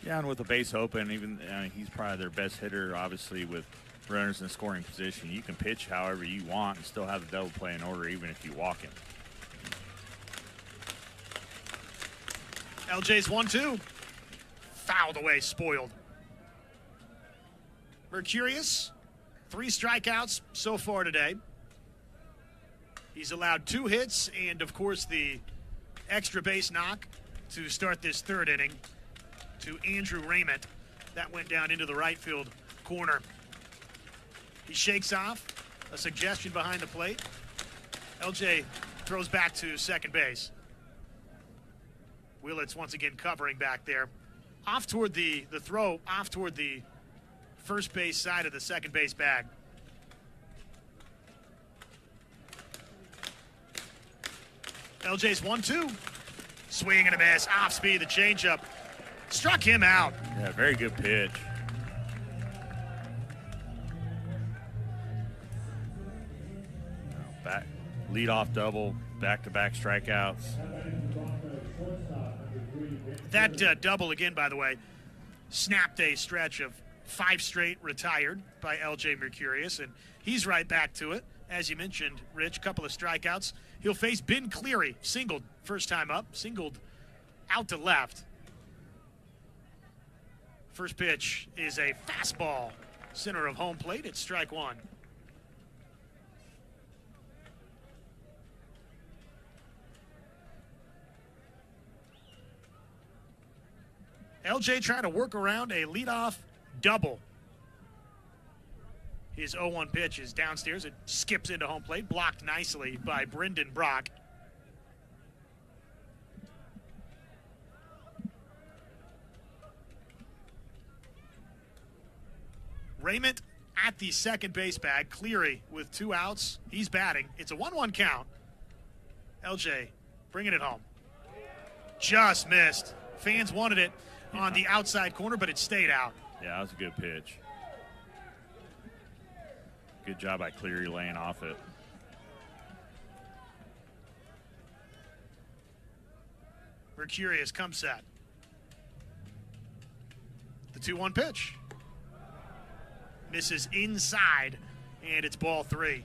Speaker 2: Yeah, and with the base open, even he's probably their best hitter, obviously, with runners in scoring position. You can pitch however you want and still have the double play in order, even if you walk him.
Speaker 1: LJ's 1-2. Fouled away, spoiled. Mercurius, 3 strikeouts so far today. He's allowed 2 hits and, of course, the extra base knock to start this third inning to Andrew Raymond. That went down into the right field corner. He shakes off a suggestion behind the plate. LJ throws back to second base. Willett's once again covering back there. Off toward the throw, off toward the first base side of the second base bag. LJ's 1-2. Swing and a miss. Off speed, the changeup. Struck him out.
Speaker 2: Yeah, very good pitch. Back, lead-off double, back-to-back strikeouts.
Speaker 1: That double again, by the way, snapped a stretch of 5 straight retired by LJ Mercurius, and he's right back to it. As you mentioned, Rich, couple of strikeouts. He'll face Ben Cleary, singled first time up, singled out to left. First pitch is a fastball, center of home plate. It's strike 1. LJ trying to work around a leadoff double. His 0-1 pitch is downstairs. It skips into home plate, blocked nicely by Brendan Brock. Raymond at the second base bag. Cleary with 2 outs. He's batting. It's a 1-1 count. LJ bringing it home. Just missed. Fans wanted it on the outside corner, but it stayed out.
Speaker 2: Yeah, that was a good pitch. Good job by Cleary laying off it.
Speaker 1: Mercurius comes set. The 2-1 pitch. Misses inside, and it's ball 3.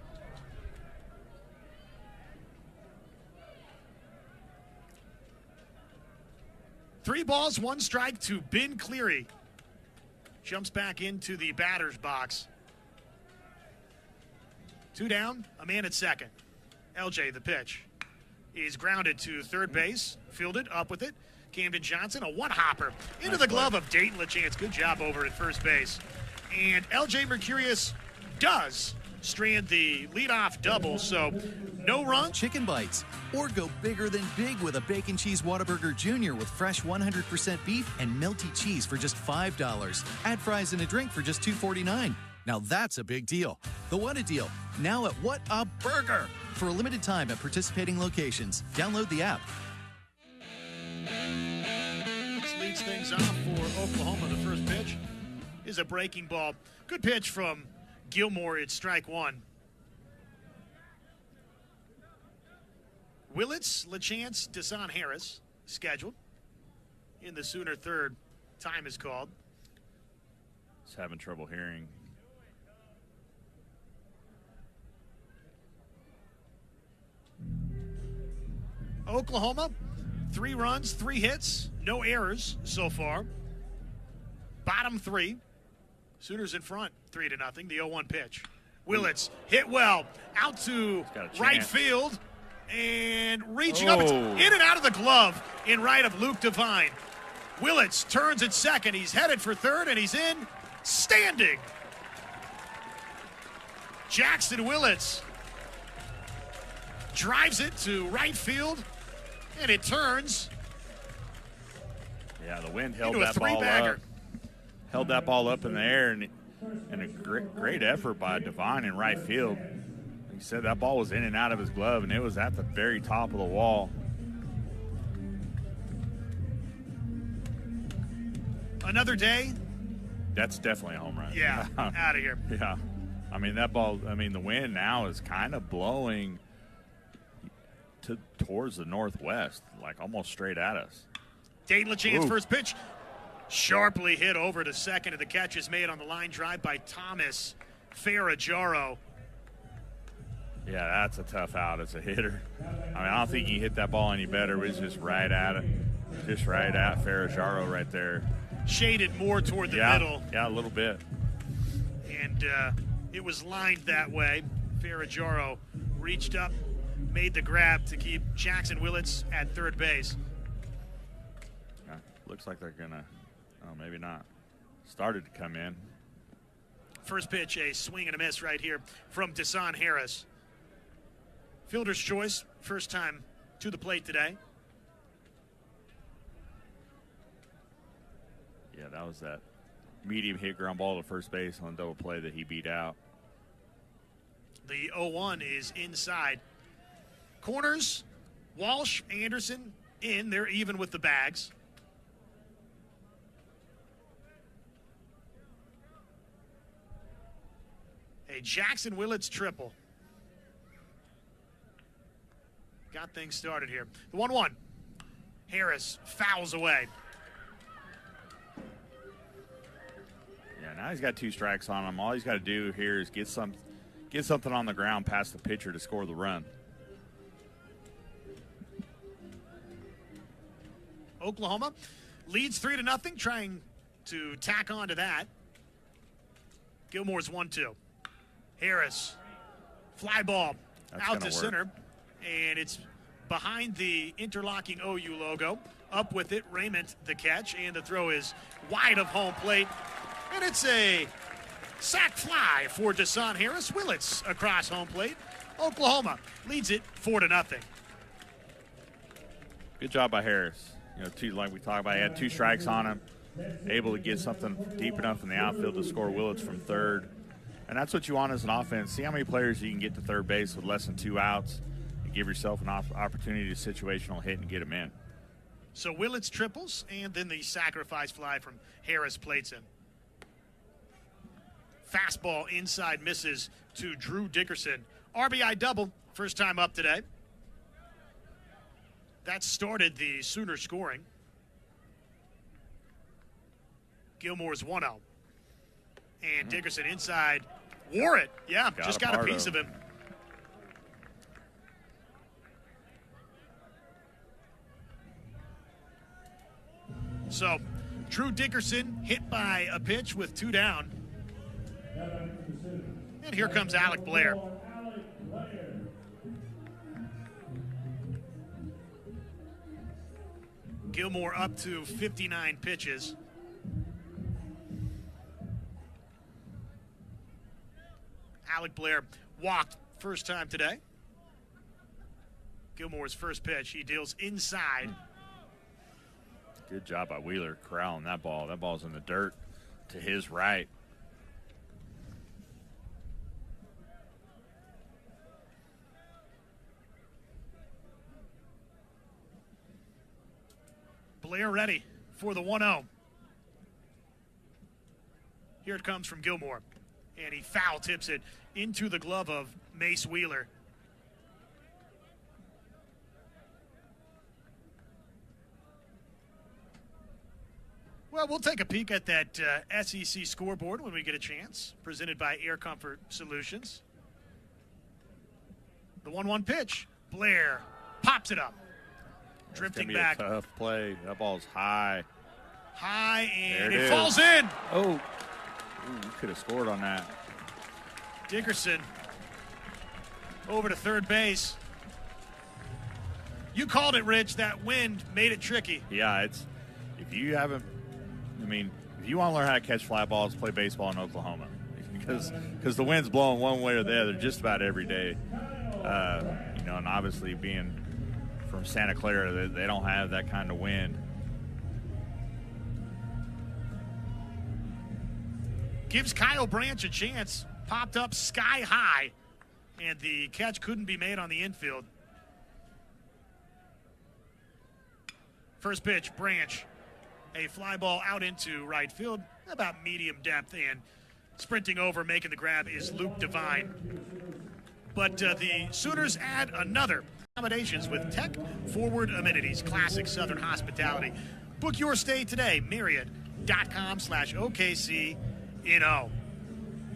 Speaker 1: Three balls, 1 strike to Ben Cleary. Jumps back into the batter's box. 2 down, a man at second. LJ, the pitch, is grounded to third base, fielded up with it. Camden Johnson, a one-hopper into the glove of Dayton LaChance. Good job over at first base. And LJ Mercurius does strand the leadoff double, so no run.
Speaker 4: Chicken bites. Or go bigger than big with a Bacon Cheese Whataburger Jr. with fresh 100% beef and melty cheese for just $5. Add fries and a drink for just $2.49. Now that's a big deal. The What a Deal, now at What a Burger. For a limited time at participating locations. Download the app.
Speaker 1: This leads things off for Oklahoma. The first pitch is a breaking ball. Good pitch from Gilmore. It's strike one. Willits, LaChance, Desan Harris scheduled in the Sooner third. Time is called.
Speaker 2: Just having trouble hearing.
Speaker 1: Oklahoma, 3 runs, 3 hits, no errors so far. Bottom 3. Sooners in front, 3-0. The 0-1 pitch. Willits hit well, out to right field, and reaching up. It's in and out of the glove in right of Luke Devine. Willits turns at second. He's headed for third, and he's in standing. Jackson Willits drives it to right field, and it turns.
Speaker 2: Yeah, the wind held that ball up. Held that ball up in the air, and a great effort by Devine in right field. He said that ball was in and out of his glove, and it was at the very top of the wall.
Speaker 1: Another day?
Speaker 2: That's definitely a home run.
Speaker 1: Yeah, out of here.
Speaker 2: Yeah. I mean, that ball, the wind now is kind of blowing towards the northwest, like almost straight at us.
Speaker 1: Dayton LaChance first pitch. Sharply hit over to second, and the catch is made on the line drive by Thomas Ferrajaro.
Speaker 2: Yeah, that's a tough out as a hitter. I don't think he hit that ball any better. It was just right at it. Just right at Ferrajaro right there.
Speaker 1: Shaded more toward the middle.
Speaker 2: Yeah, a little bit.
Speaker 1: And it was lined that way. Ferrajaro reached up, made the grab to keep Jackson Willits at third base.
Speaker 2: Yeah, looks like they're going to, maybe not. Started to come in.
Speaker 1: First pitch, a swing and a miss right here from Desan Harris. Fielder's choice, first time to the plate today.
Speaker 2: Yeah, that was that medium hit ground ball to first base on double play that he beat out.
Speaker 1: The 0-1 is inside. Corners, Walsh, Anderson in. They're even with the bags. A Jackson Willits triple. Got things started here. The 1-1. Harris fouls away.
Speaker 2: Yeah, now he's got 2 strikes on him. All he's got to do here is get something on the ground past the pitcher to score the run.
Speaker 1: Oklahoma leads 3-0, trying to tack on to that. Gilmore's 1-2. Harris, fly ball out to center, and it's behind the interlocking OU logo. Up with it, Raymond the catch, and the throw is wide of home plate, and it's a sac fly for Desan Harris. Willits across home plate. Oklahoma leads it 4-0.
Speaker 2: Good job by Harris. Like we talked about, he had 2 strikes on him, able to get something deep enough in the outfield to score Willits from third. And that's what you want as an offense. See how many players you can get to third base with less than 2 outs and give yourself an opportunity to situational hit and get them in.
Speaker 1: So Willits triples, and then the sacrifice fly from Harris plates in. Fastball inside misses to Drew Dickerson. RBI double, first time up today. That started the Sooner scoring. Gilmore's 1-0. And Dickerson inside. Wore it. Yeah, just got a piece of him. So, Drew Dickerson hit by a pitch with 2 down. And here comes Alec Blair. Gilmore up to 59 pitches. Alec Blair walked first time today. Gilmore's first pitch, he deals inside.
Speaker 2: Good job by Wheeler corralling that ball. That ball's in the dirt to his right.
Speaker 1: Blair ready for the 1-0. Here it comes from Gilmore. And he foul tips it into the glove of Mace Wheeler. Well, we'll take a peek at that SEC scoreboard when we get a chance. Presented by Air Comfort Solutions. The 1-1 pitch. Blair pops it up. Drifting back.
Speaker 2: A tough play. That ball's high.
Speaker 1: High, and
Speaker 2: it
Speaker 1: falls in.
Speaker 2: Oh, you could have scored on that.
Speaker 1: Dickerson over to third base. You called it, Rich. That wind made it tricky.
Speaker 2: Yeah, if you want to learn how to catch fly balls, play baseball in Oklahoma, because the wind's blowing one way or the other just about every day. And obviously being from Santa Clara, they don't have that kind of wind.
Speaker 1: Gives Kyle Branch a chance. Popped up sky high, and the catch couldn't be made on the infield. First pitch, Branch. A fly ball out into right field, about medium depth, and sprinting over, making the grab is Luke Devine. But the Sooners add another. Accommodations with Tech Forward Amenities, classic Southern hospitality. Book your stay today, Marriott.com/OKCNO.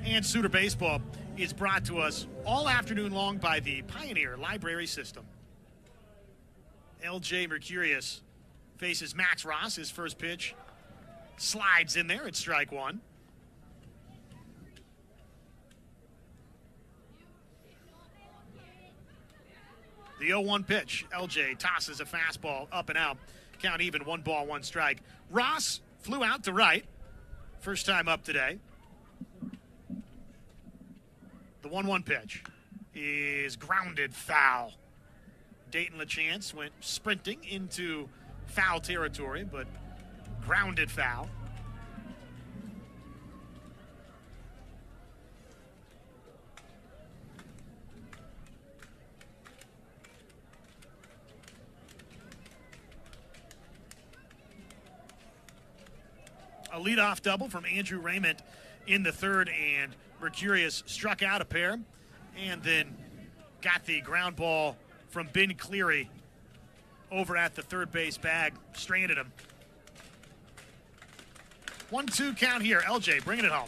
Speaker 1: And Sooner Baseball is brought to us all afternoon long by the Pioneer Library System. LJ Mercurius faces Max Ross. His first pitch slides in there. It's strike one. The 0-1 pitch. LJ tosses a fastball up and out. Count even, 1 ball, 1 strike. Ross flew out to right. First time up today. The 1-1 pitch is grounded foul. Dayton LaChance went sprinting into foul territory, but grounded foul. A leadoff double from Andrew Raymond in the third, and Mercurius struck out a pair and then got the ground ball from Ben Cleary over at the third base bag, stranded him. 1-2 count here. LJ bringing it home.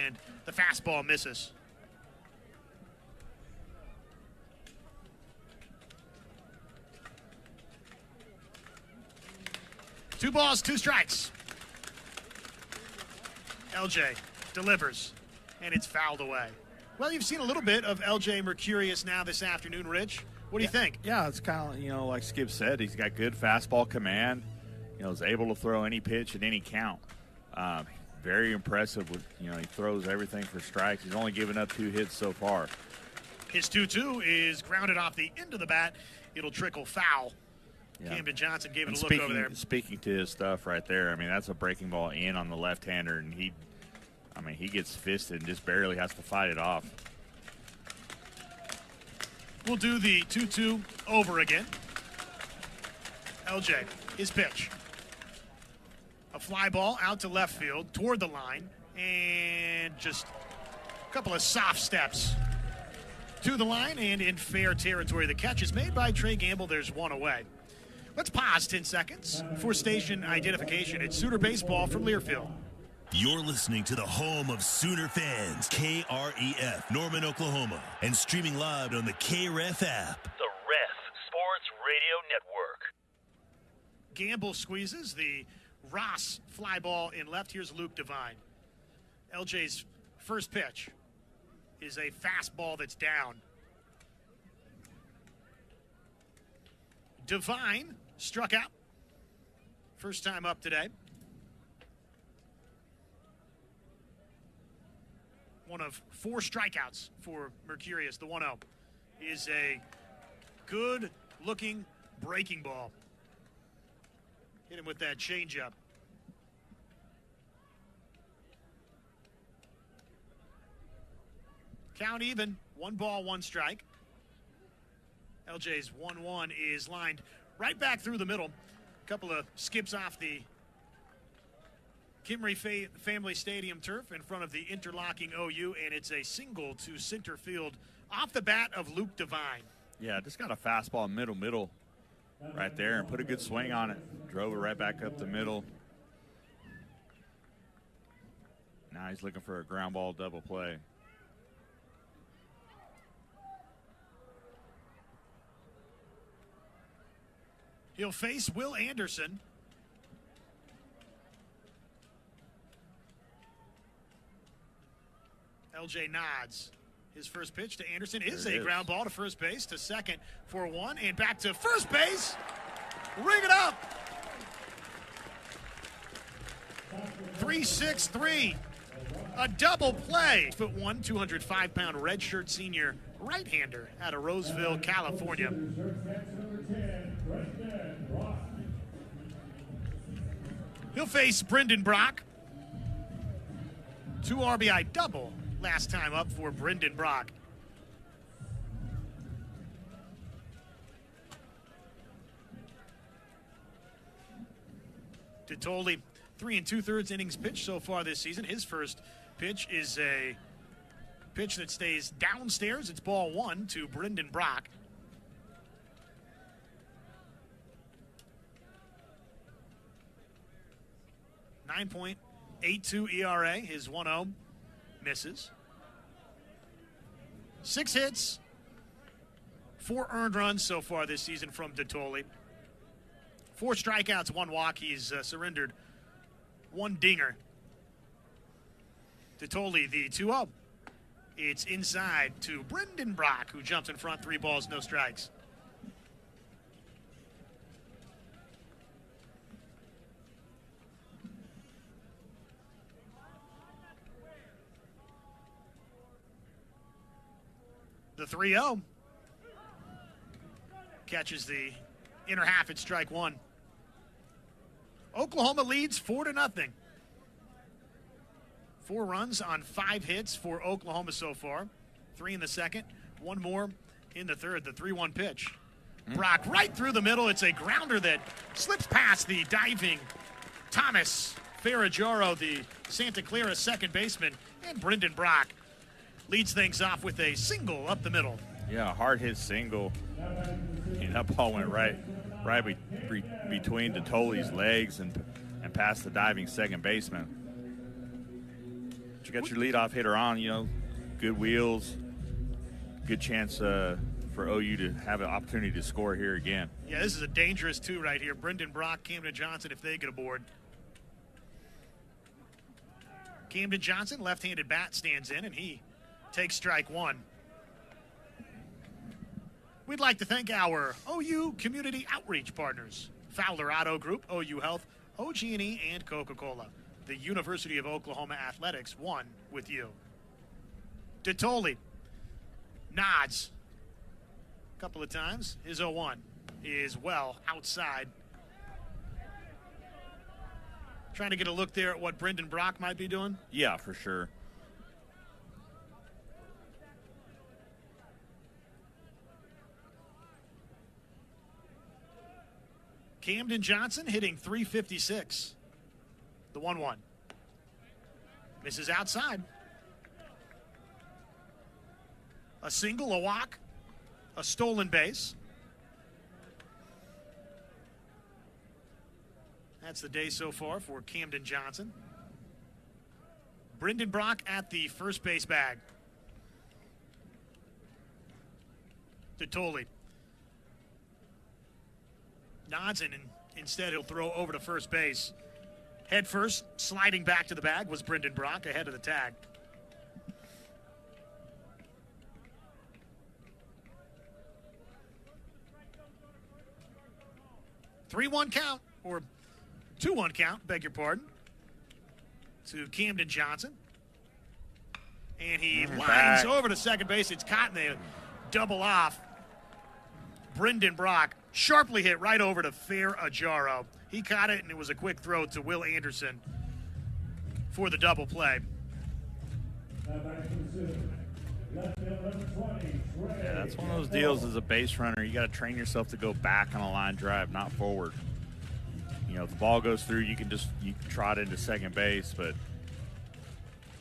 Speaker 1: And the fastball misses. Two balls, 2 strikes. LJ delivers, and it's fouled away. Well, you've seen a little bit of LJ Mercurius now this afternoon, Rich. What do you think?
Speaker 2: Yeah, it's kind of, like Skip said, he's got good fastball command. Is able to throw any pitch at any count. Very impressive with, he throws everything for strikes. He's only given up 2 hits so far.
Speaker 1: His 2-2 is grounded off the end of the bat. It'll trickle foul. Yeah. Camden Johnson gave it a look over there.
Speaker 2: Speaking to his stuff right there, that's a breaking ball in on the left-hander, and he gets fisted and just barely has to fight it off.
Speaker 1: We'll do the 2-2 over again. LJ, his pitch. A fly ball out to left field toward the line, and just a couple of soft steps to the line and in fair territory. The catch is made by Trey Gamble. There's one away. Let's pause 10 seconds for station identification. It's Sooner Baseball from Learfield.
Speaker 5: You're listening to the home of Sooner fans, KREF, Norman, Oklahoma, and streaming live on the KREF app.
Speaker 6: The Ref Sports Radio Network.
Speaker 1: Gamble squeezes the Ross fly ball in left. Here's Luke Devine. LJ's first pitch is a fastball that's down. Devine struck out. First time up today. one of 4 strikeouts for Mercurius. The 1-0 is a good-looking breaking ball. Hit him with that changeup. Count even. 1 ball, 1 strike. LJ's 1-1 is lined right back through the middle. A couple of skips off the Kimry Family Stadium turf in front of the interlocking OU, and it's a single to center field off the bat of Luke Devine.
Speaker 2: Yeah, just got a fastball middle right there and put a good swing on it. Drove it right back up the middle. Now he's looking for a ground ball double play.
Speaker 1: He'll face Will Anderson. LJ nods. His first pitch to Anderson is a ground ball to first base, to second for 1, and back to first base. Ring it up. 3-6-3. A double play. 6'1", 205-pound redshirt senior right-hander out of Roseville, California. He'll face Brendan Brock. 2 RBI double last time up for Brendan Brock. Ditoli, 3 2/3 innings pitched so far this season. His first pitch is a pitch that stays downstairs. It's ball 1 to Brendan Brock. .82 ERA. His 1-0 misses. 6 hits, 4 earned runs so far this season from Ditoli. 4 strikeouts, 1 walk. He's surrendered 1 dinger. Ditoli, the 2-0. It's inside to Brendan Brock, who jumps in front. 3 balls, no strikes. The 3-0 catches the inner half at strike 1. Oklahoma leads 4-0. 4 runs on 5 hits for Oklahoma so far. 3 in the second, 1 more in the third. The 3-1 pitch. Brock right through the middle. It's a grounder that slips past the diving Thomas Ferragero, the Santa Clara second baseman, and Brendan Brock leads things off with a single up the middle.
Speaker 2: Yeah, hard hit single. And that ball went right between Ditoli's legs and past the diving second baseman. But you got your leadoff hitter on, good wheels, good chance for OU to have an opportunity to score here again.
Speaker 1: Yeah, this is a dangerous 2 right here. Brendan Brock, Camden Johnson, if they get aboard. Camden Johnson, left-handed bat, stands in, and he takes strike 1. We'd like to thank our OU community outreach partners, Fowler Auto Group, OU Health, OG&E, and Coca-Cola. The University of Oklahoma Athletics, one with you. Ditoli nods a couple of times. His 0-1 is well outside. Trying to get a look there at what Brendan Brock might be doing.
Speaker 2: Yeah, for sure.
Speaker 1: Camden Johnson hitting .356. The 1-1. Misses outside. A single, a walk, a stolen base. That's the day so far for Camden Johnson. Brendan Brock at the first base bag. Ditoli nods, and instead he'll throw over to first base. Head first, sliding back to the bag was Brendan Brock ahead of the tag. Three-one count, or 2-1 count, beg your pardon, to Camden Johnson. And he lines
Speaker 2: back
Speaker 1: over to second base. It's caught in the double off. Brendan Brock sharply hit right over to Fair Ajaro. He caught it, and it was a quick throw to Will Anderson for the double play.
Speaker 2: Yeah, that's one of those deals as a base runner. You got to train yourself to go back on a line drive, not forward. You know, if the ball goes through, you can trot into second base, but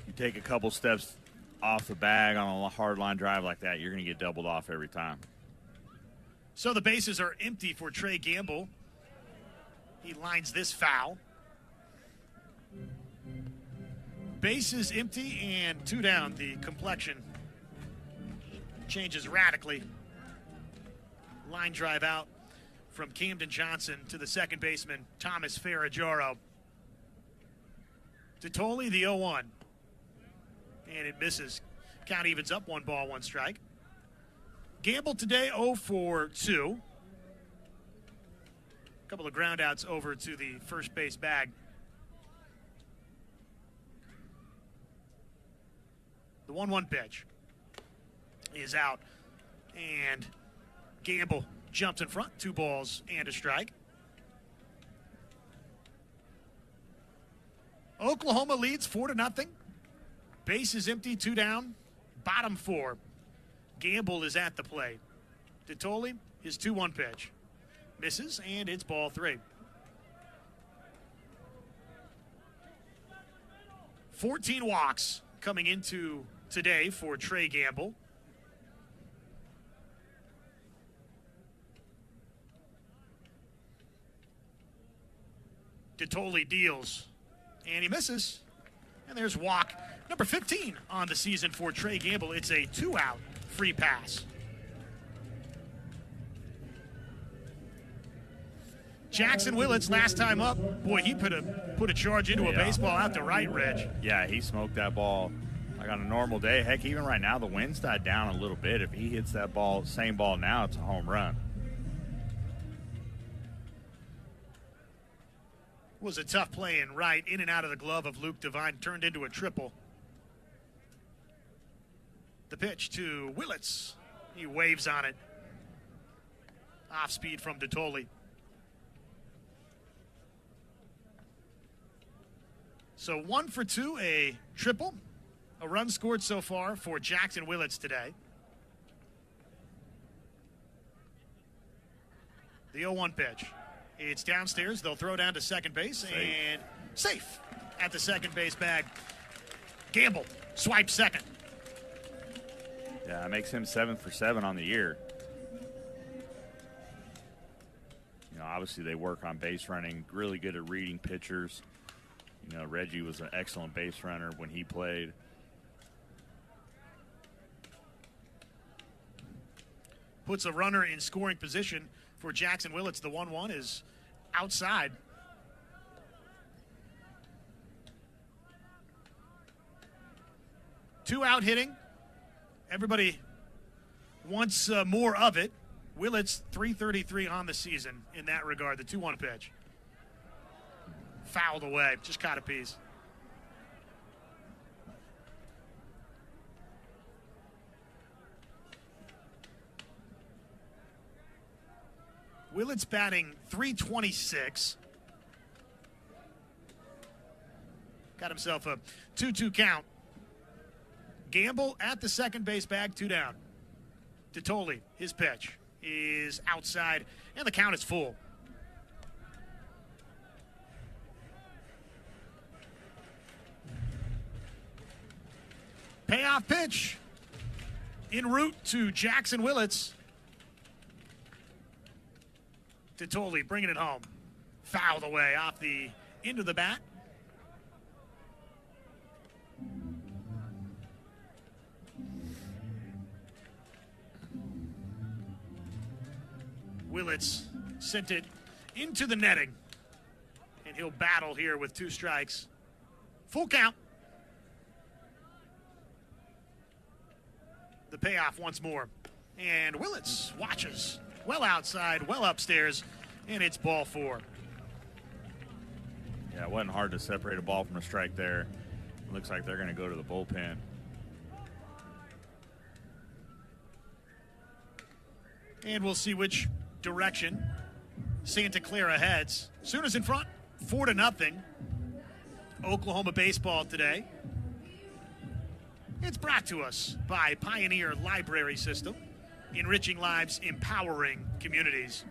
Speaker 2: you take a couple steps off the bag on a hard line drive like that, you're going to get doubled off every time.
Speaker 1: So the bases are empty for Trey Gamble. He lines this foul. Bases empty and 2 down. The complexion changes radically. Line drive out from Camden Johnson to the second baseman, Thomas Ferraggiaro. Titoli, the 0-1. And it misses. Count evens up, 1 ball, 1 strike. Gamble today 0 for 2. A couple of ground outs over to the first base bag. The 1-1 pitch is out. And Gamble jumps in front. 2 balls and a strike. Oklahoma leads 4-0. Base is empty, 2 down. Bottom 4. Gamble is at the plate. Titoli, his 2-1 pitch. Misses, and it's ball 3. 14 walks coming into today for Trey Gamble. Titoli deals, and he misses. And there's walk number 15 on the season for Trey Gamble. It's a 2-out free pass. Jackson Willits, last time up, boy, he put a charge into a baseball out to right, Reg.
Speaker 2: Yeah, he smoked that ball like on a normal day. Heck, even right now, the wind's died down a little bit. If he hits that ball, same ball now, it's a home run.
Speaker 1: Was a tough play in right, in and out of the glove of Luke Devine, turned into a triple. The pitch to Willits. He waves on it. Off speed from Titoli. So 1 for 2, a triple. A run scored so far for Jackson Willits today. The 0-1 pitch. It's downstairs. They'll throw down to second base and safe at the second base bag. Gamble swipes second.
Speaker 2: Yeah, it makes him 7 for 7 on the year. You know, obviously they work on base running, really good at reading pitchers. You know, Reggie was an excellent base runner when he played.
Speaker 1: Puts a runner in scoring position for Jackson Willits. The 1-1 is outside. Two out hitting. Everybody wants more of it. Willits, 333 on the season in that regard. The 2-1 pitch. Fouled away. Just caught a piece. Willits batting .326. Got himself a 2-2 count. Gamble at the second base bag, 2 down. Titoli, his pitch is outside, and the count is full. Payoff pitch en route to Jackson Willits. Titoli bringing it home. Fouled away off the end of the bat. Willits sent it into the netting. And he'll battle here with 2 strikes. Full count. The payoff once more. And Willits watches. Well outside, well upstairs, and it's ball 4.
Speaker 2: Yeah, it wasn't hard to separate a ball from a strike there. Looks like they're going to go to the bullpen.
Speaker 1: And we'll see which direction Santa Clara heads. Sooners in front, 4-0. Oklahoma baseball today. It's brought to us by Pioneer Library System, enriching lives, empowering communities.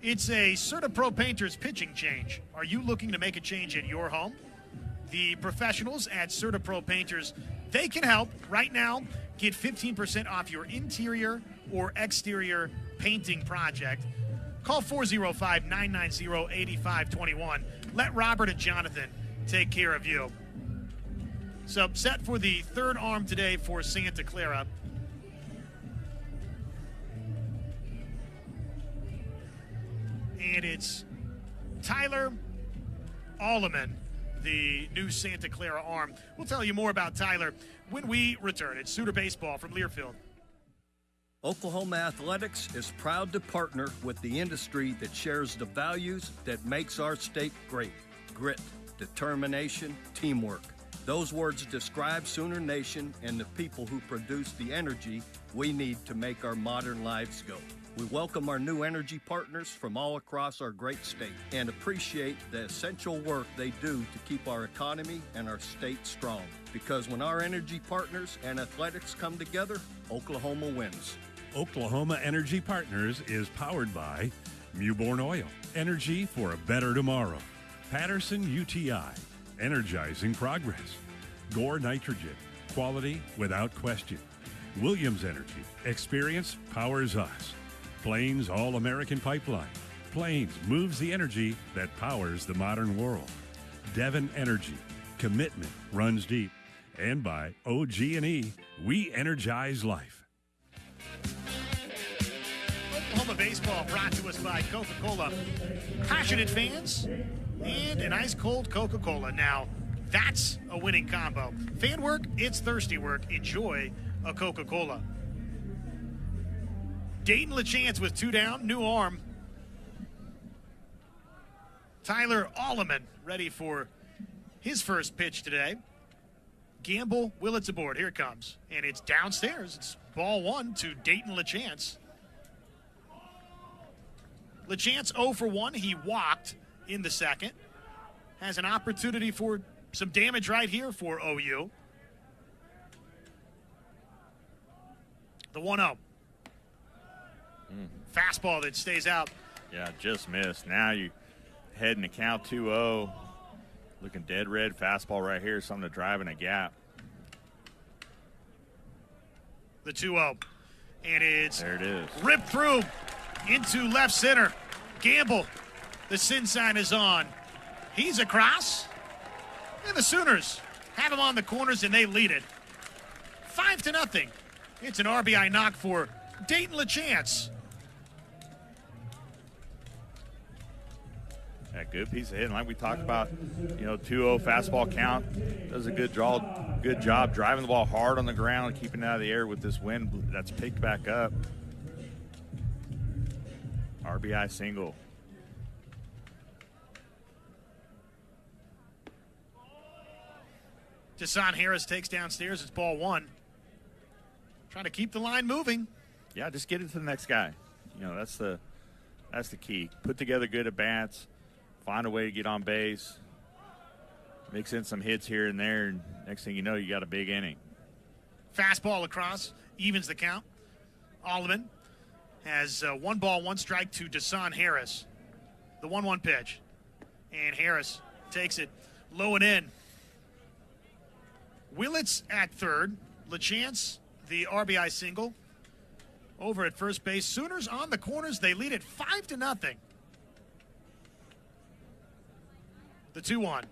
Speaker 1: It's a CertaPro Painters pitching change. Are you looking to make a change in your home? The professionals at CertaPro Painters, they can help. Right now, get 15% off your interior or exterior painting project. Call 405-990-8521. Let Robert and Jonathan take care of you. So set for the third arm today for Santa Clara. And it's Tyler Alleman, the new Santa Clara arm. We'll tell you more about Tyler when we return. It's Sooner Baseball from Learfield.
Speaker 7: Oklahoma Athletics is proud to partner with the industry that shares the values that makes our state great. Grit, determination, teamwork. Those words describe Sooner Nation and the people who produce the energy we need to make our modern lives go. We welcome our new energy partners from all across our great state and appreciate the essential work they do to keep our economy and our state strong. Because when our energy partners and athletics come together, Oklahoma wins.
Speaker 8: Oklahoma Energy Partners is powered by Mewborn Oil, energy for a better tomorrow. Patterson UTI, energizing progress. Gore Nitrogen, quality without question. Williams Energy, experience powers us. Plains All-American Pipeline. Plains moves the energy that powers the modern world. Devon Energy, commitment runs deep. And by OG&E, we energize life.
Speaker 1: Oklahoma baseball brought to us by Coca-Cola. Passionate fans and an ice-cold Coca-Cola. Now, that's a winning combo. Fan work, it's thirsty work. Enjoy a Coca-Cola. Dayton LaChance with 2 down, new arm. Tyler Alleman ready for his first pitch today. Gamble Willits aboard. Here it comes. And it's downstairs. It's ball 1 to Dayton LaChance. LaChance 0 for 1. He walked in the second. Has an opportunity for some damage right here for OU. The 1-0. Fastball that stays out.
Speaker 2: Yeah, just missed. Now you heading to count 2-0. Looking dead red. Fastball right here. Something to drive in a gap.
Speaker 1: The 2-0. And it's
Speaker 2: there it is.
Speaker 1: Ripped through into left center. Gamble. The sin sign is on. He's across. And the Sooners have him on the corners, and they lead it 5-0. It's an RBI knock for Dayton LaChance.
Speaker 2: Yeah, good piece of hitting. Like we talked about, 2-0 fastball count. Does a good job driving the ball hard on the ground, keeping it out of the air with this wind that's picked back up. RBI single.
Speaker 1: Desan Harris takes downstairs. It's ball 1. Trying to keep the line moving.
Speaker 2: Yeah, just get it to the next guy. That's the key. Put together good at-bats. Find a way to get on base. Mix in some hits here and there. And next thing you know, you got a big inning.
Speaker 1: Fastball across. Evens the count. Alleman has 1 ball, 1 strike to Desan Harris. The 1-1 pitch. And Harris takes it low and in. Willits at third. LaChance, the RBI single. Over at first base. Sooners on the corners. They lead it 5-0. The 2-1.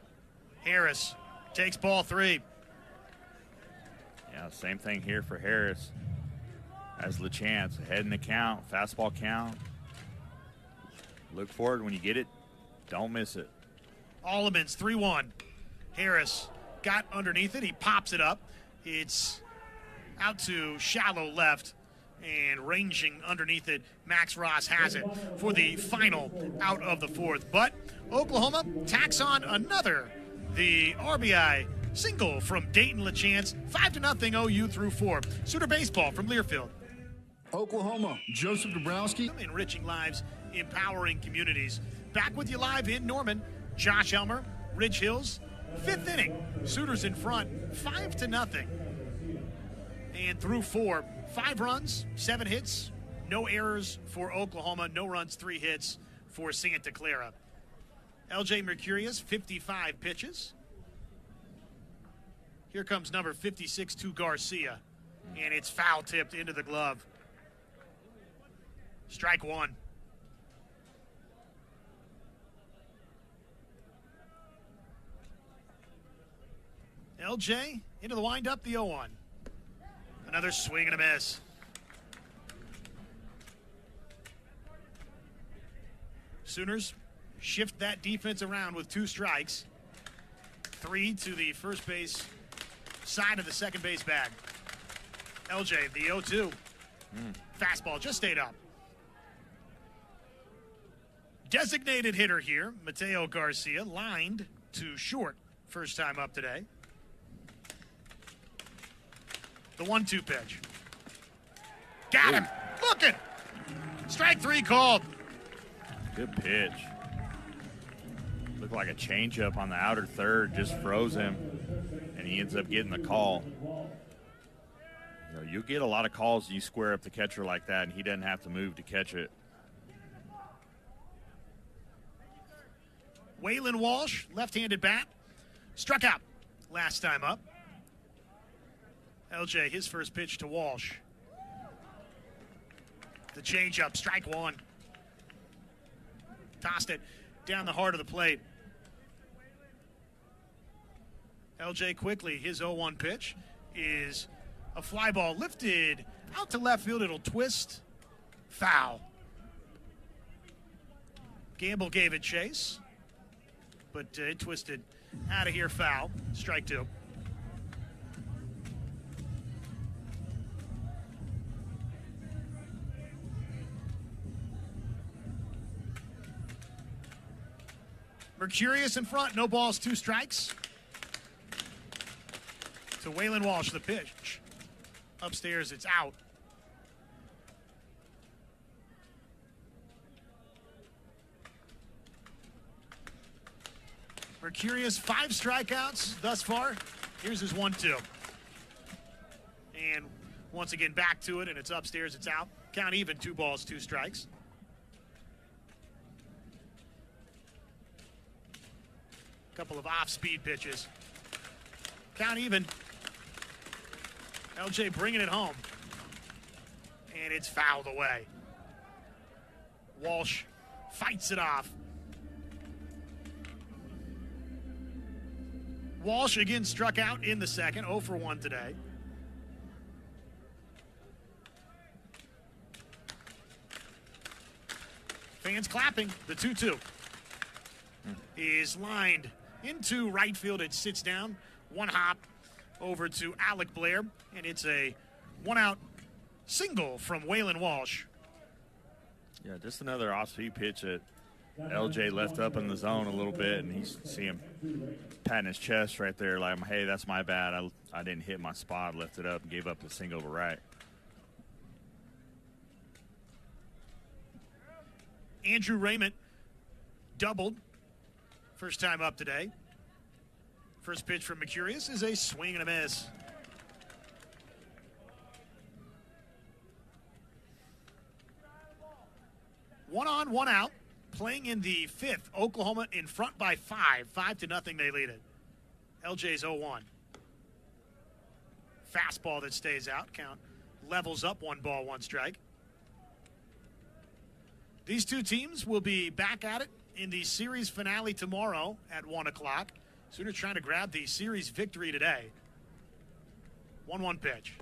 Speaker 1: Harris takes ball 3.
Speaker 2: Yeah, same thing here for Harris as LaChance. Ahead in the count, fastball count. Look for it when you get it. Don't miss it.
Speaker 1: Alleman's 3-1. Harris got underneath it. He pops it up. It's out to shallow left. And ranging underneath it, Max Ross has it for the final out of the 4th. But Oklahoma tacks on another. The RBI single from Dayton LaChance. 5-0 OU through 4. Sooner baseball from Learfield.
Speaker 9: Oklahoma, Joseph Dabrowski.
Speaker 1: Enriching lives, empowering communities. Back with you live in Norman. Josh Elmer, Ridge Hills, 5th inning. Sooners in front, 5-0. And through 4, 5 runs, 7 hits, no errors for Oklahoma, no runs, 3 hits for Santa Clara. LJ Mercurius, 55 pitches. Here comes number 56 to Garcia, and it's foul tipped into the glove. Strike 1. LJ into the windup, the 0-1. Another swing and a miss. Sooners shift that defense around with 2 strikes. 3 to the first base side of the second base bag. LJ, the 0-2. Fastball just stayed up. Designated hitter here, Mateo Garcia, lined to short. First time up today. The 1-2 pitch. Got him. Looking. Strike 3 called.
Speaker 2: Good pitch. Looked like a changeup on the outer third, just froze him, and he ends up getting the call. You get a lot of calls, you square up the catcher like that, and he doesn't have to move to catch it.
Speaker 1: Waylon Walsh, left-handed bat, struck out last time up. LJ, his first pitch to Walsh. The changeup, strike 1. Tossed it down the heart of the plate. LJ quickly, his 0-1 pitch is a fly ball lifted out to left field. It'll twist. Foul. Gamble gave it chase, but it twisted out of here. Foul. Strike 2. Mercurius in front, no balls, 2 strikes. To Waylon Walsh, the pitch. Upstairs, it's out. Mercurius, 5 strikeouts thus far. Here's his 1-2. And once again, back to it, and it's upstairs, it's out. Count even, 2 balls, 2 strikes. Couple of off-speed pitches. Count even. LJ bringing it home. And it's fouled away. Walsh fights it off. Walsh again struck out in the second. 0 for 1 today. Fans clapping. The 2-2 is lined into right field. It sits down. 1 hop over to Alec Blair, and it's a 1-out single from Waylon Walsh.
Speaker 2: Yeah, just another off-speed pitch that LJ left up in the zone a little bit, and you see him patting his chest right there like, hey, that's my bad. I didn't hit my spot, left it up, and gave up the single to right.
Speaker 1: Andrew Raymond doubled. First time up today. First pitch from Mercurius is a swing and a miss. One on, 1 out. Playing in the 5th. Oklahoma in front by 5. 5-0 they lead it. LJ's 0-1. Fastball that stays out. Count levels up. 1 ball, 1 strike. These 2 teams will be back at it in the series finale tomorrow at 1 o'clock. Sooners trying to grab the series victory today. 1-1 pitch.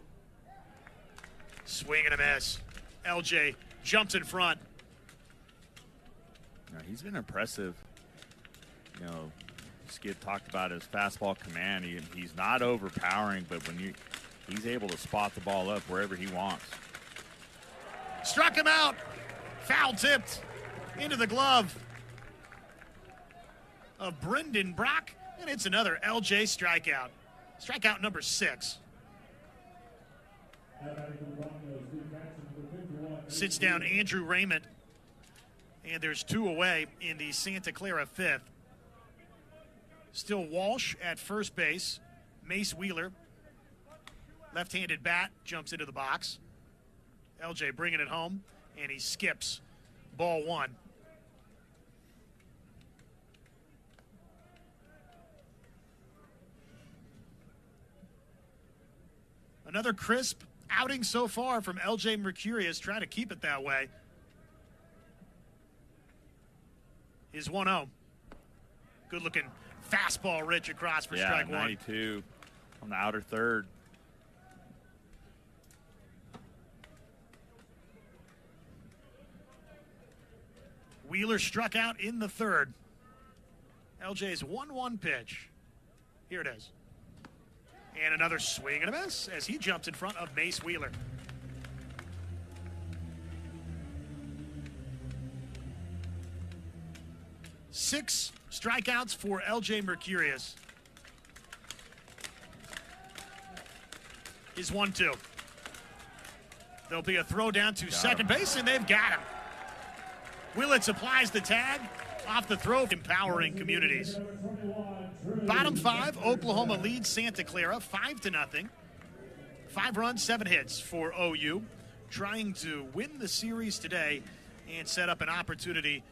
Speaker 1: Swing and a miss. LJ jumps in front.
Speaker 2: No, he's been impressive. You know, Skip talked about his fastball command. He's not overpowering, but when he's able to spot the ball up wherever he wants.
Speaker 1: Struck him out. Foul tipped into the glove of Brendan Brock, and it's another LJ strikeout. Strikeout number 6. sits down Andrew Raymond. And there's 2 away in the Santa Clara 5th. Still Walsh at first base. Mace Wheeler, left-handed bat, jumps into the box. LJ bringing it home, and he skips. Ball 1. Another crisp outing so far from LJ Mercurius, trying to keep it that way. Is 1-0. Good-looking fastball, Rich, across for strike 1.
Speaker 2: 92 on the outer third.
Speaker 1: Wheeler struck out in the 3rd. LJ's 1-1 pitch. Here it is. And another swing and a miss as he jumps in front of Mace Wheeler. Six strikeouts for LJ Mercurius. Is 1-2. There'll be a throw down to second base, and they've got him. Willits applies the tag off the throw, empowering communities. Bottom 5, Oklahoma leads Santa Clara 5-0. 5 runs, 7 hits for OU, trying to win the series today and set up an opportunity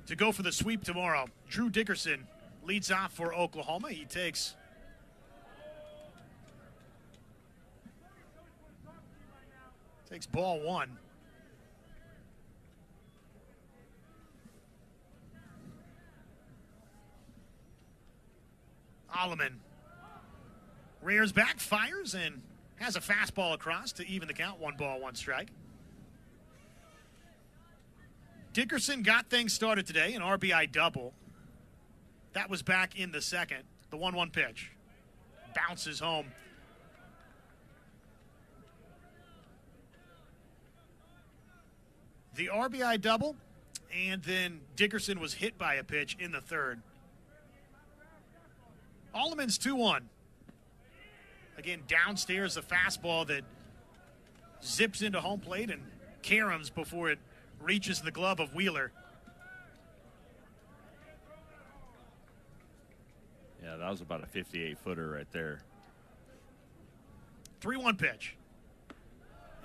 Speaker 1: to go for the sweep tomorrow. Drew Dickerson leads off for Oklahoma. He takes ball 1. Alleman rears back, fires, and has a fastball across to even the count. 1 ball, 1 strike. Dickerson got things started today, an RBI double. That was back in the 2nd. The 1-1 pitch. Bounces home. The RBI double, and then Dickerson was hit by a pitch in the 3rd. Alleman's 2-1. Again, downstairs, the fastball that zips into home plate and caroms before it reaches the glove of Wheeler.
Speaker 2: Yeah, that was about a 58-footer right there.
Speaker 1: 3-1 pitch.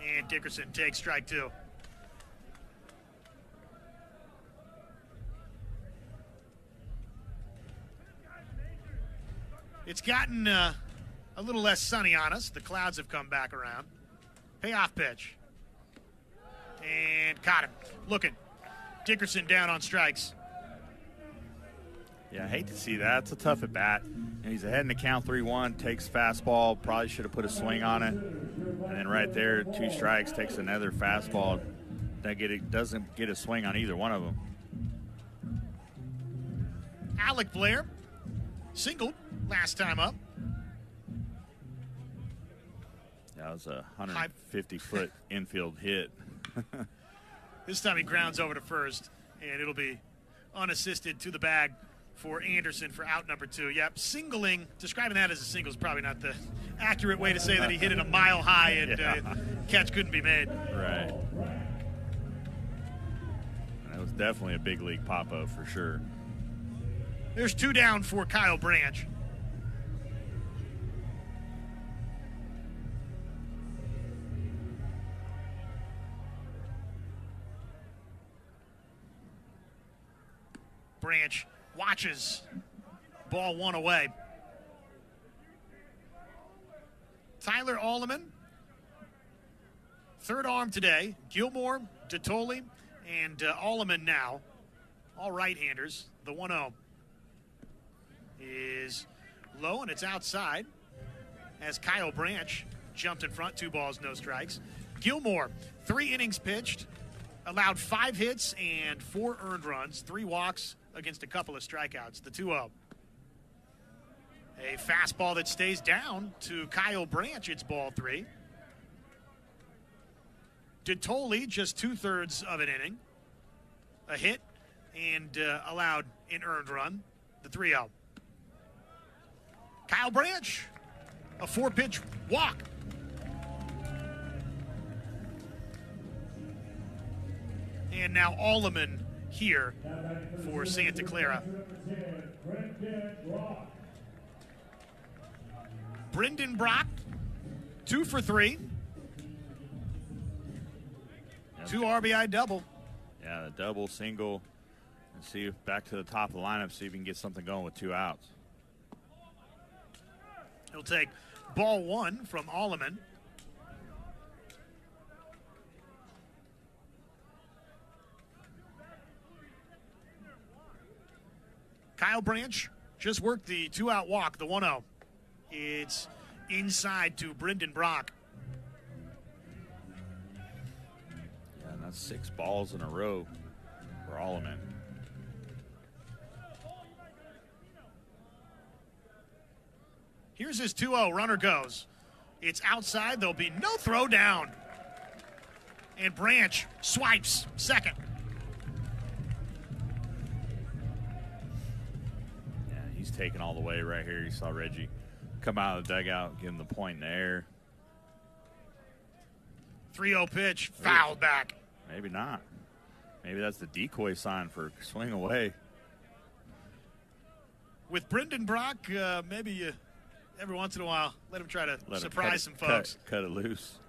Speaker 1: And Dickerson takes strike 2. It's gotten a little less sunny on us. The clouds have come back around. Payoff pitch. And caught him. Looking. Dickerson down on strikes.
Speaker 2: Yeah, I hate to see that. It's a tough at bat. And he's ahead in the count 3-1, takes fastball, probably should have put a swing on it. And then right there, 2 strikes, takes another fastball. Doesn't get a swing on either one of them.
Speaker 1: Alec Blair singled last time up.
Speaker 2: That was a 150-foot infield hit.
Speaker 1: This time he grounds over to first, and it'll be unassisted to the bag for Anderson for out number 2. Yep, singling, describing that as a single is probably not the accurate way to say that he hit it a mile high and catch couldn't be made.
Speaker 2: Right. That was definitely a big league pop-up for sure.
Speaker 1: There's 2 down for Kyle Branch. Branch watches. Ball 1 away. Tyler Alleman, 3rd arm today. Gilmore, DeToli, and Alleman now. All right-handers. The 1-0 is low, and it's outside as Kyle Branch jumped in front. 2 balls, no strikes. Gilmore, 3 innings pitched, allowed 5 hits and 4 earned runs, 3 walks against a couple of strikeouts. The 2-0. A fastball that stays down to Kyle Branch. It's ball 3. DeToli, just 2/3 of an inning. A hit and allowed an earned run. The 3-0. Kyle Branch, a 4-pitch walk. And now Alleman here for Santa Clara. Brendan Brock, 2 for 3. 2 RBI double.
Speaker 2: Yeah, the double, single, and see back to the top of the lineup, see if we can get something going with 2 outs.
Speaker 1: He'll take ball 1 from Alleman. Kyle Branch just worked the 2-out walk, the 1-0. It's inside to Brendan Brock.
Speaker 2: Yeah, and that's 6 balls in a row for Alleman.
Speaker 1: Here's his 2-0. Runner goes. It's outside. There'll be no throw down. And Branch swipes second.
Speaker 2: Yeah, he's taking all the way right here. You saw Reggie come out of the dugout, give him the point in the air.
Speaker 1: 3-0 pitch, fouled back.
Speaker 2: Maybe not. Maybe that's the decoy sign for swing away.
Speaker 1: With Brendan Brock, maybe every once in a while, let him try to surprise some folks.
Speaker 2: Cut it loose.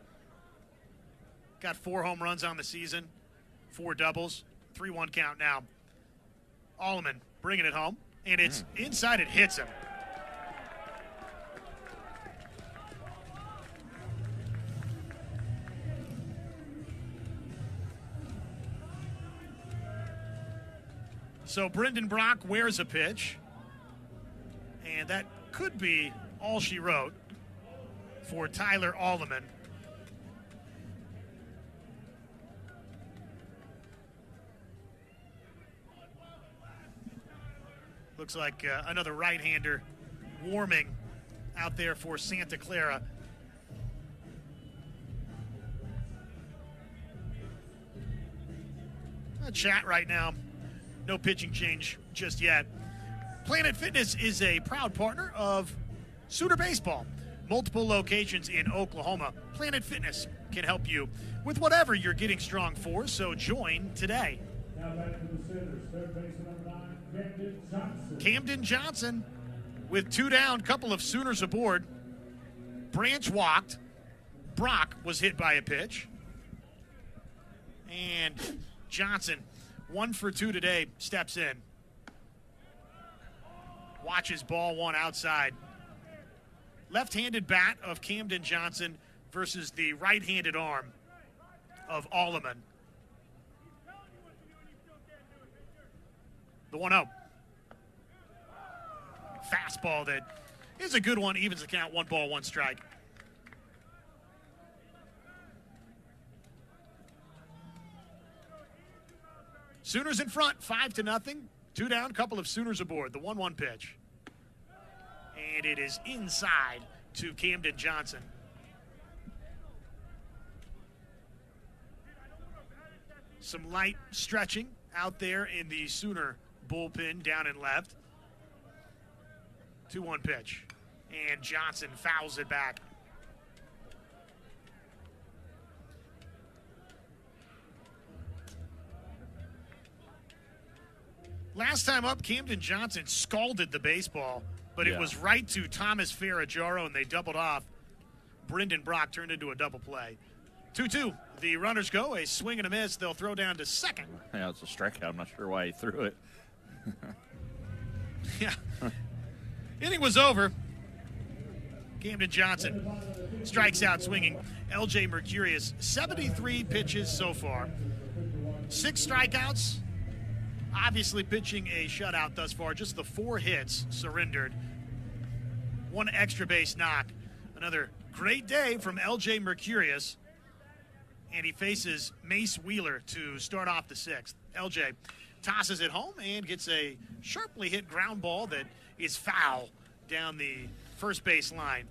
Speaker 1: Got 4 home runs on the season, 4 doubles, 3-1 count now. Alleman bringing it home, and it's inside. It hits him. So Brendan Brock wears a pitch, and that could be all she wrote for Tyler Alleman. Looks like another right-hander warming out there for Santa Clara. Chat right now. No pitching change just yet. Planet Fitness is a proud partner of Sooner Baseball. Multiple locations in Oklahoma. Planet Fitness can help you with whatever you're getting strong for, so join today.
Speaker 10: Now back to the Sooners. Third baseman number 9, Camden Johnson.
Speaker 1: Camden Johnson with 2 down, couple of Sooners aboard. Branch walked. Brock was hit by a pitch. And Johnson, 1 for 2 today, steps in. Watches ball 1 outside. Left-handed bat of Camden Johnson versus the right-handed arm of Alleman. The 1-0. Fastball that is a good one, evens the count, 1 ball, 1 strike. Sooners in front, 5-0. 2 down, couple of Sooners aboard. The 1-1 pitch. And it is inside to Camden Johnson. Some light stretching out there in the Sooner bullpen down and left. 2-1 pitch. And Johnson fouls it back. Last time up, Camden Johnson scalded the baseball, but it was right to Thomas Ferragero, and they doubled off. Brendan Brock turned into a double play. 2-2. The runners go. A swing and a miss. They'll throw down to second.
Speaker 2: Yeah, it's a strikeout. I'm not sure why he threw it.
Speaker 1: Yeah. Inning was over. Camden Johnson strikes out swinging. LJ Mercurius, 73 pitches so far. 6 strikeouts. Obviously pitching a shutout thus far. Just the 4 hits surrendered. 1 extra base knock. Another great day from LJ Mercurius. And he faces Mace Wheeler to start off the 6th. LJ tosses it home and gets a sharply hit ground ball that is foul down the first base line.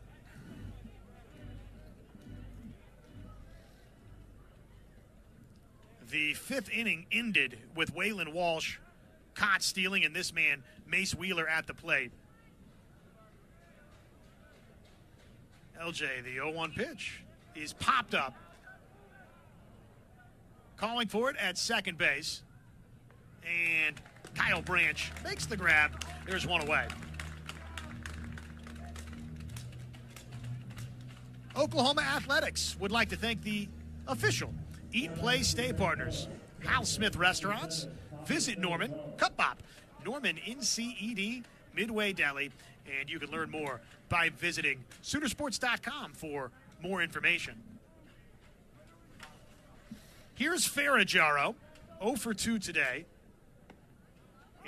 Speaker 1: The 5th inning ended with Waylon Walsh caught stealing, and this man, Mace Wheeler, at the plate. LJ, the 0-1 pitch, is popped up. calling for it at second base. And Kyle Branch makes the grab. There's one away. Oklahoma Athletics would like to thank the official Eat, Play, Stay partners. Hal Smith Restaurants, Visit Norman, Cup Bop, Norman NCED, Midway Deli, and you can learn more by visiting Soonersports.com for more information. Here's Farajaro, 0 for 2 today,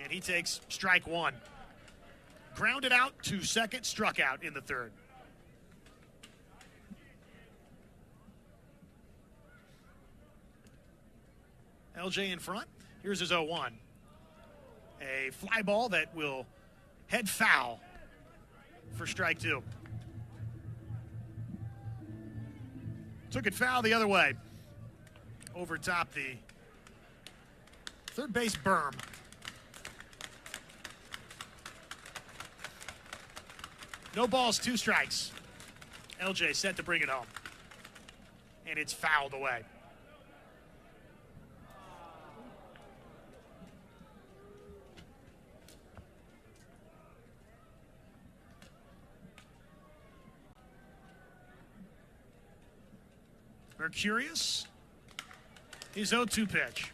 Speaker 1: and he takes strike one. Grounded out to second, struck out in the third. LJ in front. Here's his 0-1. A fly ball that will head foul for strike two. Took it foul the other way. Over top the third base berm. No balls, 2 strikes. LJ set to bring it home. And it's fouled away. Mercurius, his 0-2 pitch.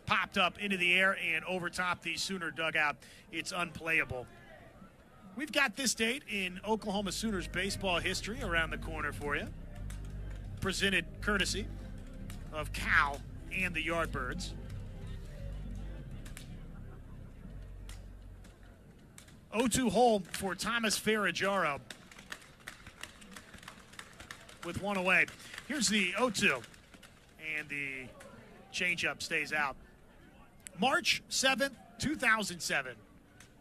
Speaker 1: Popped up into the air and over top the Sooner dugout. It's unplayable. We've got this date in Oklahoma Sooners baseball history around the corner for you. Presented courtesy of Cal and the Yardbirds. 0-2 hole for Thomas Farajaro with one away. Here's the 0-2, and the changeup stays out. March 7th, 2007,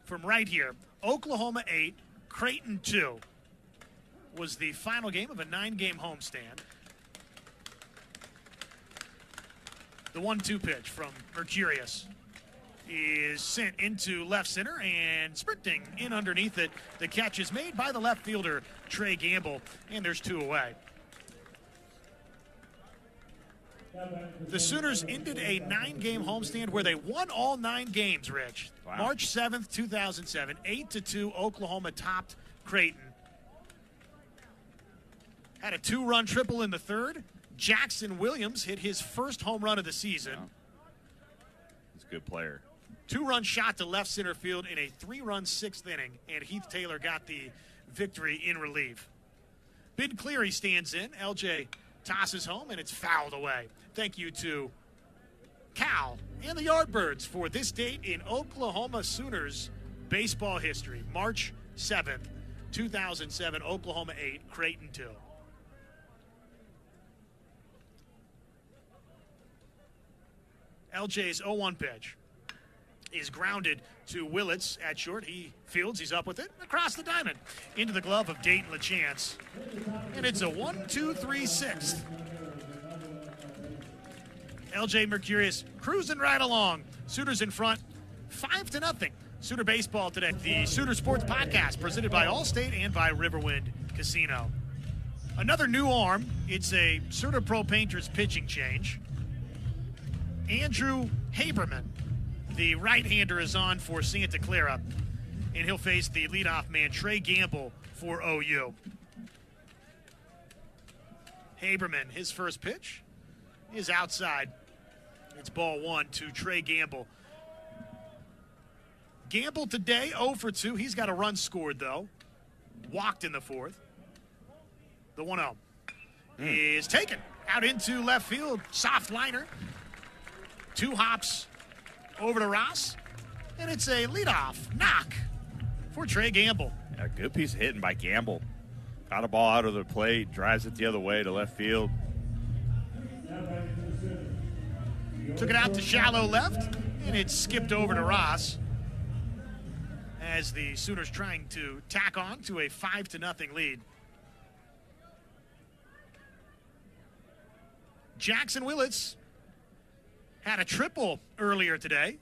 Speaker 1: from right here, Oklahoma 8, Creighton 2 was the final game of a 9-game homestand. The 1-2 pitch from Mercurius is sent into left center, and sprinting in underneath it, the catch is made by the left fielder, Trey Gamble, and there's 2 away. The Sooners ended a 9-game homestand where they won all 9 games, Rich.
Speaker 2: Wow.
Speaker 1: March 7th, 2007, 8-2, Oklahoma topped Creighton. Had a 2-run triple in the third. Jackson Williams hit his first home run of the season.
Speaker 2: Wow. He's a good player.
Speaker 1: 2-run shot to left center field in a 3-run 6th inning, and Heath Taylor got the victory in relief. Ben Cleary stands in. LJ tosses home, and it's fouled away. Thank you to Cal and the Yardbirds for this date in Oklahoma Sooners baseball history. March 7th, 2007, Oklahoma 8, Creighton 2. LJ's 0-1 pitch is grounded to Willits at short. He fields, he's up with it, across the diamond, into the glove of Dayton LaChance. And it's a 1-2-3-6. LJ Mercurius cruising right along. Sooners in front, 5-0. Sooner baseball today. The Sooner Sports Podcast presented by Allstate and by Riverwind Casino. Another new arm. It's a Sooner Pro Painters pitching change. Andrew Haberman, the right-hander, is on for Santa Clara, and he'll face the leadoff man, Trey Gamble, for OU. Haberman, his first pitch is outside. It's ball 1 to Trey Gamble. Gamble today, 0 for 2. He's got a run scored, though. Walked in the 4th. The 1-0 is taken out into left field. Soft liner. 2 hops over to Ross. And it's a leadoff knock for Trey Gamble.
Speaker 2: A good piece of hitting by Gamble. Got a ball out of the plate, drives it the other way to left field.
Speaker 1: Took it out to shallow left, and it skipped over to Ross as the Sooners trying to tack on to a 5-0 lead. Jackson Willits had a triple earlier today.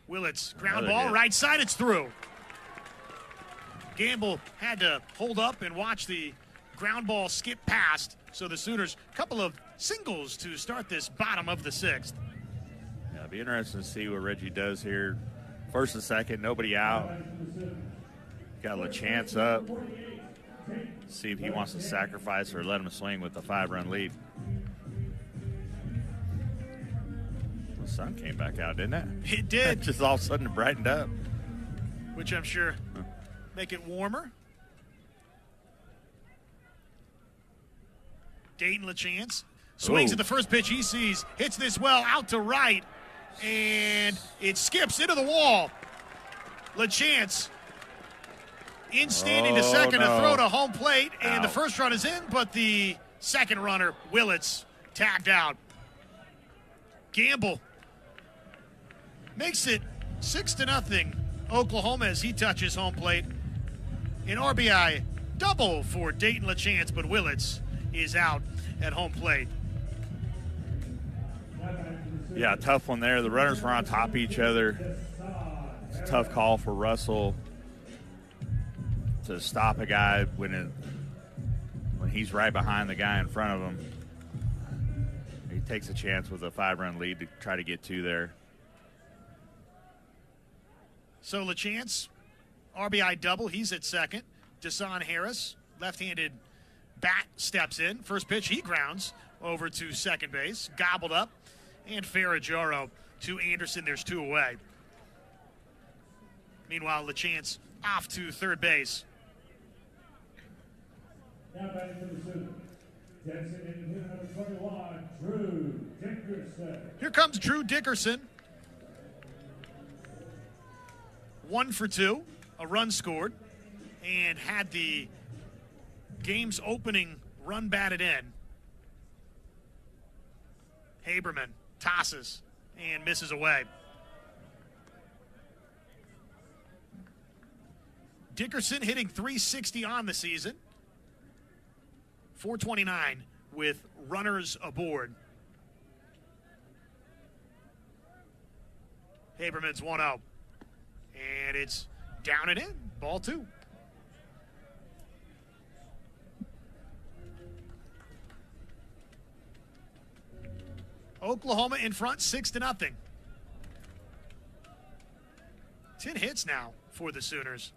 Speaker 1: Willits, ground ball, right side, it's through. Gamble had to hold up and watch the ground ball skipped past. So the Sooners, a couple of singles to start this bottom of the sixth.
Speaker 2: Yeah, it'll be interesting to see what Reggie does here. First and second, nobody out. Got LaChance up. See if he wants to sacrifice or let him swing with the 5-run lead. The sun came back out, didn't it?
Speaker 1: It did.
Speaker 2: Just all of a sudden it brightened up.
Speaker 1: Which I'm sure make it warmer. Dayton LaChance swings at the first pitch he sees, hits this well out to right, and it skips into the wall. LaChance in standing to second to throw to home plate, and the first run is in, but the second runner, Willits, tagged out. Gamble makes it 6-0 Oklahoma as he touches home plate. An RBI double for Dayton LaChance, but Willits is out at home plate.
Speaker 2: Yeah, tough one there. The runners were on top of each other. It's a tough call for Russell to stop a guy when he's right behind the guy in front of him. He takes a chance with a 5-run lead to try to get 2 there.
Speaker 1: So LaChance, RBI double. He's at second. Desan Harris, left-handed bat, steps in. First pitch, he grounds over to second base. Gobbled up. And Ferragero to Anderson. There's 2 away. Meanwhile, LaChance off to third base.
Speaker 10: Now batting for the Sooners. Designated hitter number 21, Drew Dickerson.
Speaker 1: Here comes Drew Dickerson. 1 for 2, a run scored, and had the game's opening run batted in. Haberman tosses and misses away. Dickerson hitting .360 on the season. .429 with runners aboard. Haberman's 1-0. And it's down and in. Ball 2. Oklahoma in front, 6-0. 10 hits now for the Sooners.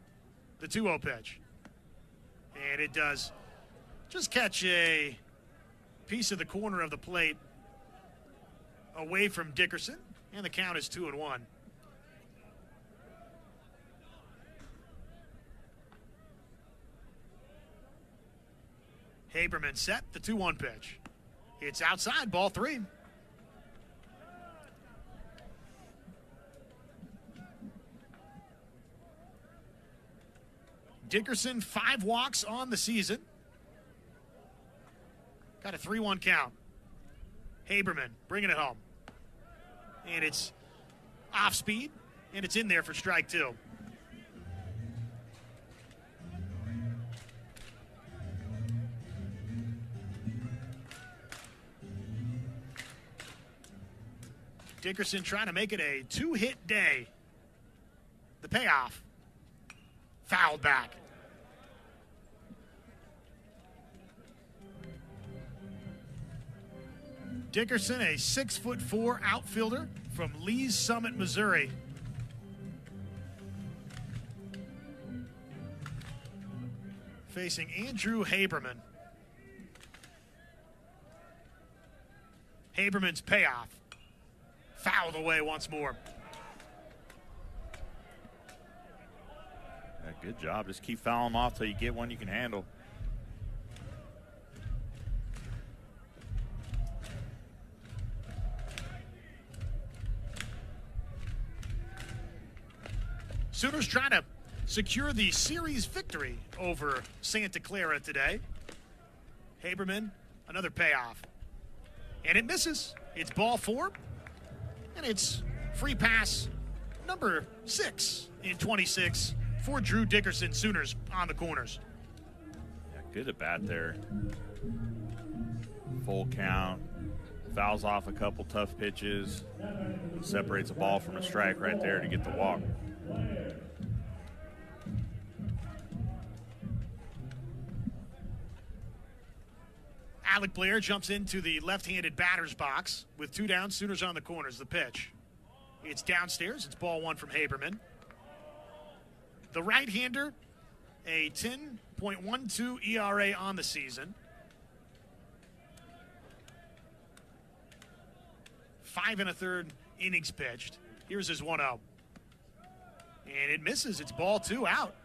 Speaker 1: The 2-0 pitch. And it does just catch a piece of the corner of the plate away from Dickerson. And the count is 2-1. Haberman set, the 2-1 pitch. It's outside, ball 3. Dickerson, 5 walks on the season. Got a 3-1 count. Haberman bringing it home. And it's off speed, and it's in there for strike 2. Dickerson trying to make it a 2-hit day. The payoff. Fouled back. Dickerson, a 6'4" outfielder from Lee's Summit, Missouri. Facing Andrew Haberman. Haberman's payoff. Fouled away once more.
Speaker 2: Yeah, good job. Just keep fouling them off till you get one you can handle.
Speaker 1: Sooners trying to secure the series victory over Santa Clara today. Haberman, another payoff. And it misses. It's ball 4. And it's free pass number 6 in 26 for Drew Dickerson. Sooners on the corners.
Speaker 2: Yeah, good at bat there. Full count. Fouls off a couple tough pitches. Separates a ball from a strike right there to get the walk.
Speaker 1: Alec Blair jumps into the left-handed batter's box with 2 down. Sooners on the corners. The pitch. It's downstairs. It's ball 1 from Haberman. The right-hander, a 10.12 ERA on the season. 5 1/3 innings pitched. Here's his 1-0. And it misses. It's ball 2 out.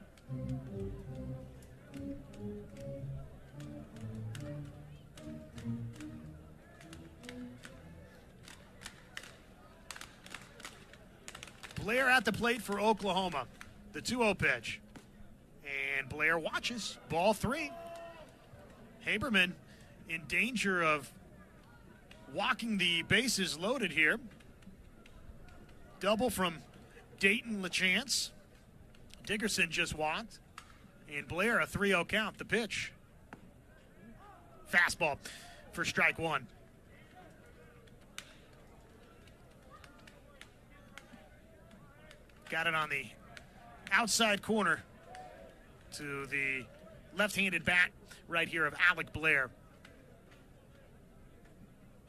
Speaker 1: Blair at the plate for Oklahoma. The 2-0 pitch. And Blair watches. Ball 3. Haberman in danger of walking the bases loaded here. Double from Dayton LaChance. Dickerson just walked. And Blair a 3-0 count. The pitch. Fastball for strike 1. Got it on the outside corner to the left-handed bat right here of Alec Blair.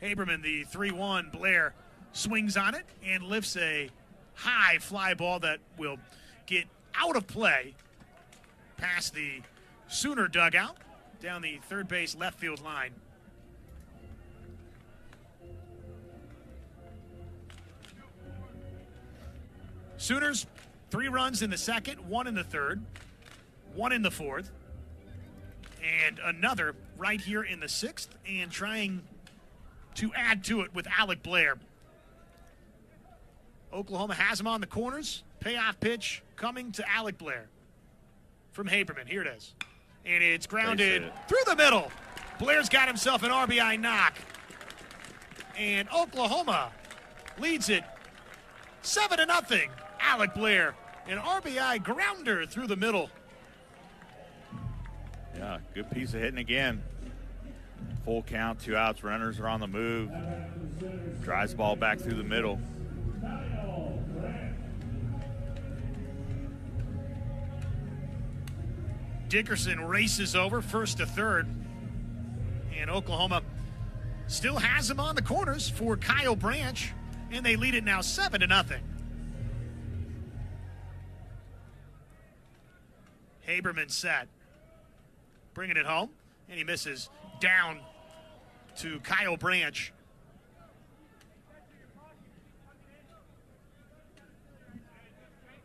Speaker 1: Haberman, the 3-1. Blair swings on it and lifts a high fly ball that will get out of play past the Sooner dugout down the third base left field line. Sooners, 3 runs in the second, 1 in the third, 1 in the fourth, and another right here in the 6th, and trying to add to it with Alec Blair. Oklahoma has him on the corners. Payoff pitch coming to Alec Blair from Haberman. Here it is. And it's grounded through the middle. Blair's got himself an RBI knock. And Oklahoma leads it 7-0. Alec Blair, an RBI grounder through the middle.
Speaker 2: Yeah, good piece of hitting again. Full count, 2 outs, runners are on the move. Drives the ball back through the middle.
Speaker 1: Dickerson races over first to third. And Oklahoma still has him on the corners for Kyle Branch. And they lead it now 7-0. Haberman set. Bringing it home. And he misses down to Kyle Branch.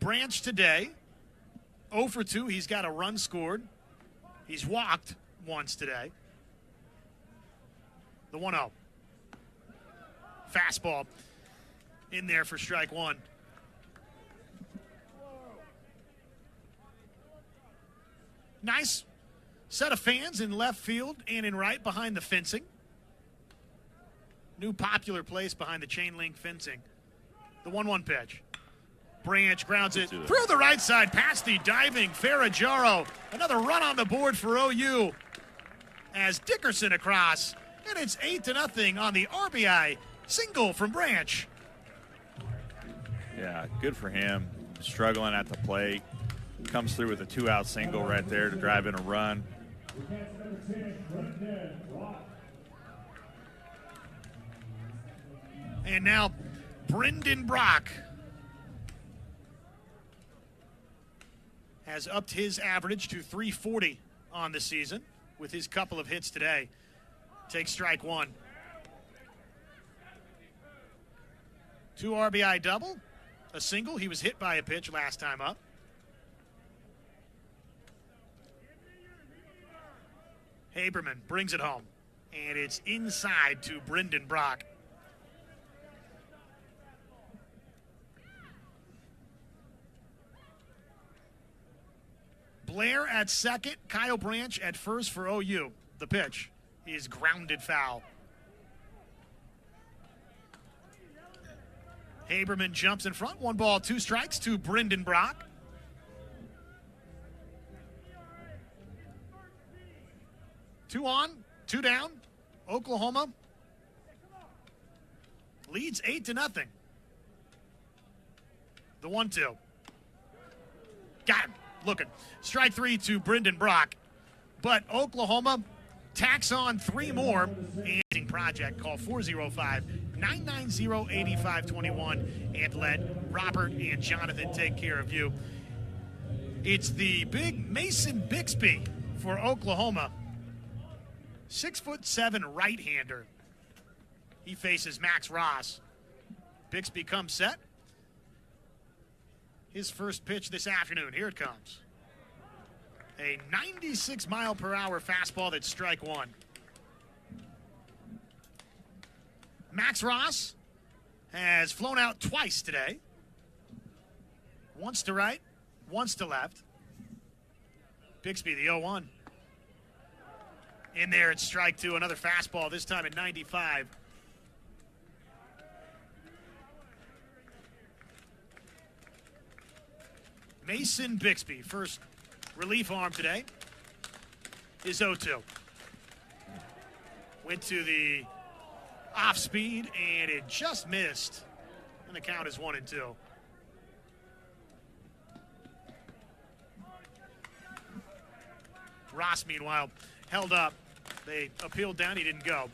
Speaker 1: Branch today, 0 for 2. He's got a run scored. He's walked once today. The 1-0. Fastball in there for strike 1. Nice set of fans in left field and in right behind the fencing. New popular place behind the chain link fencing. The 1-1 pitch. Branch grounds it through the right side past the diving Ferragero. Another run on the board for OU as Dickerson across. And it's 8-0 on the RBI single from Branch.
Speaker 2: Yeah, good for him. Struggling at the plate. Comes through with a 2-out single right there to drive in a run.
Speaker 1: And now Brendan Brock has upped his average to .340 on the season with his couple of hits today. Takes strike 1. 2 RBI double, a single. He was hit by a pitch last time up. Haberman brings it home, and it's inside to Brendan Brock. Blair at second, Kyle Branch at first for OU. The pitch is grounded foul. Haberman jumps in front. 1 ball, 2 strikes to Brendan Brock. Two on, 2 down. Oklahoma leads 8-0. The 1-2. Got him. Looking. Strike 3 to Brendan Brock. But Oklahoma Tax on 3 more. Amazing project. Call 405-990-8521 and let Robert and Jonathan take care of you. It's the big Mason Bixby for Oklahoma. 6'7" right-hander. He faces Max Ross. Bixby comes set. His first pitch this afternoon. Here it comes. A 96-mile-per-hour fastball that's strike one. Max Ross has flown out twice today. Once to right, once to left. Bixby, the 0-1. In there, it's strike two. Another fastball, this time at 95. Mason Bixby, first relief arm today, is 0-2. Went to the off speed, and it just missed. And the count is 1-2. Ross, meanwhile, held up. They appealed down. He didn't go.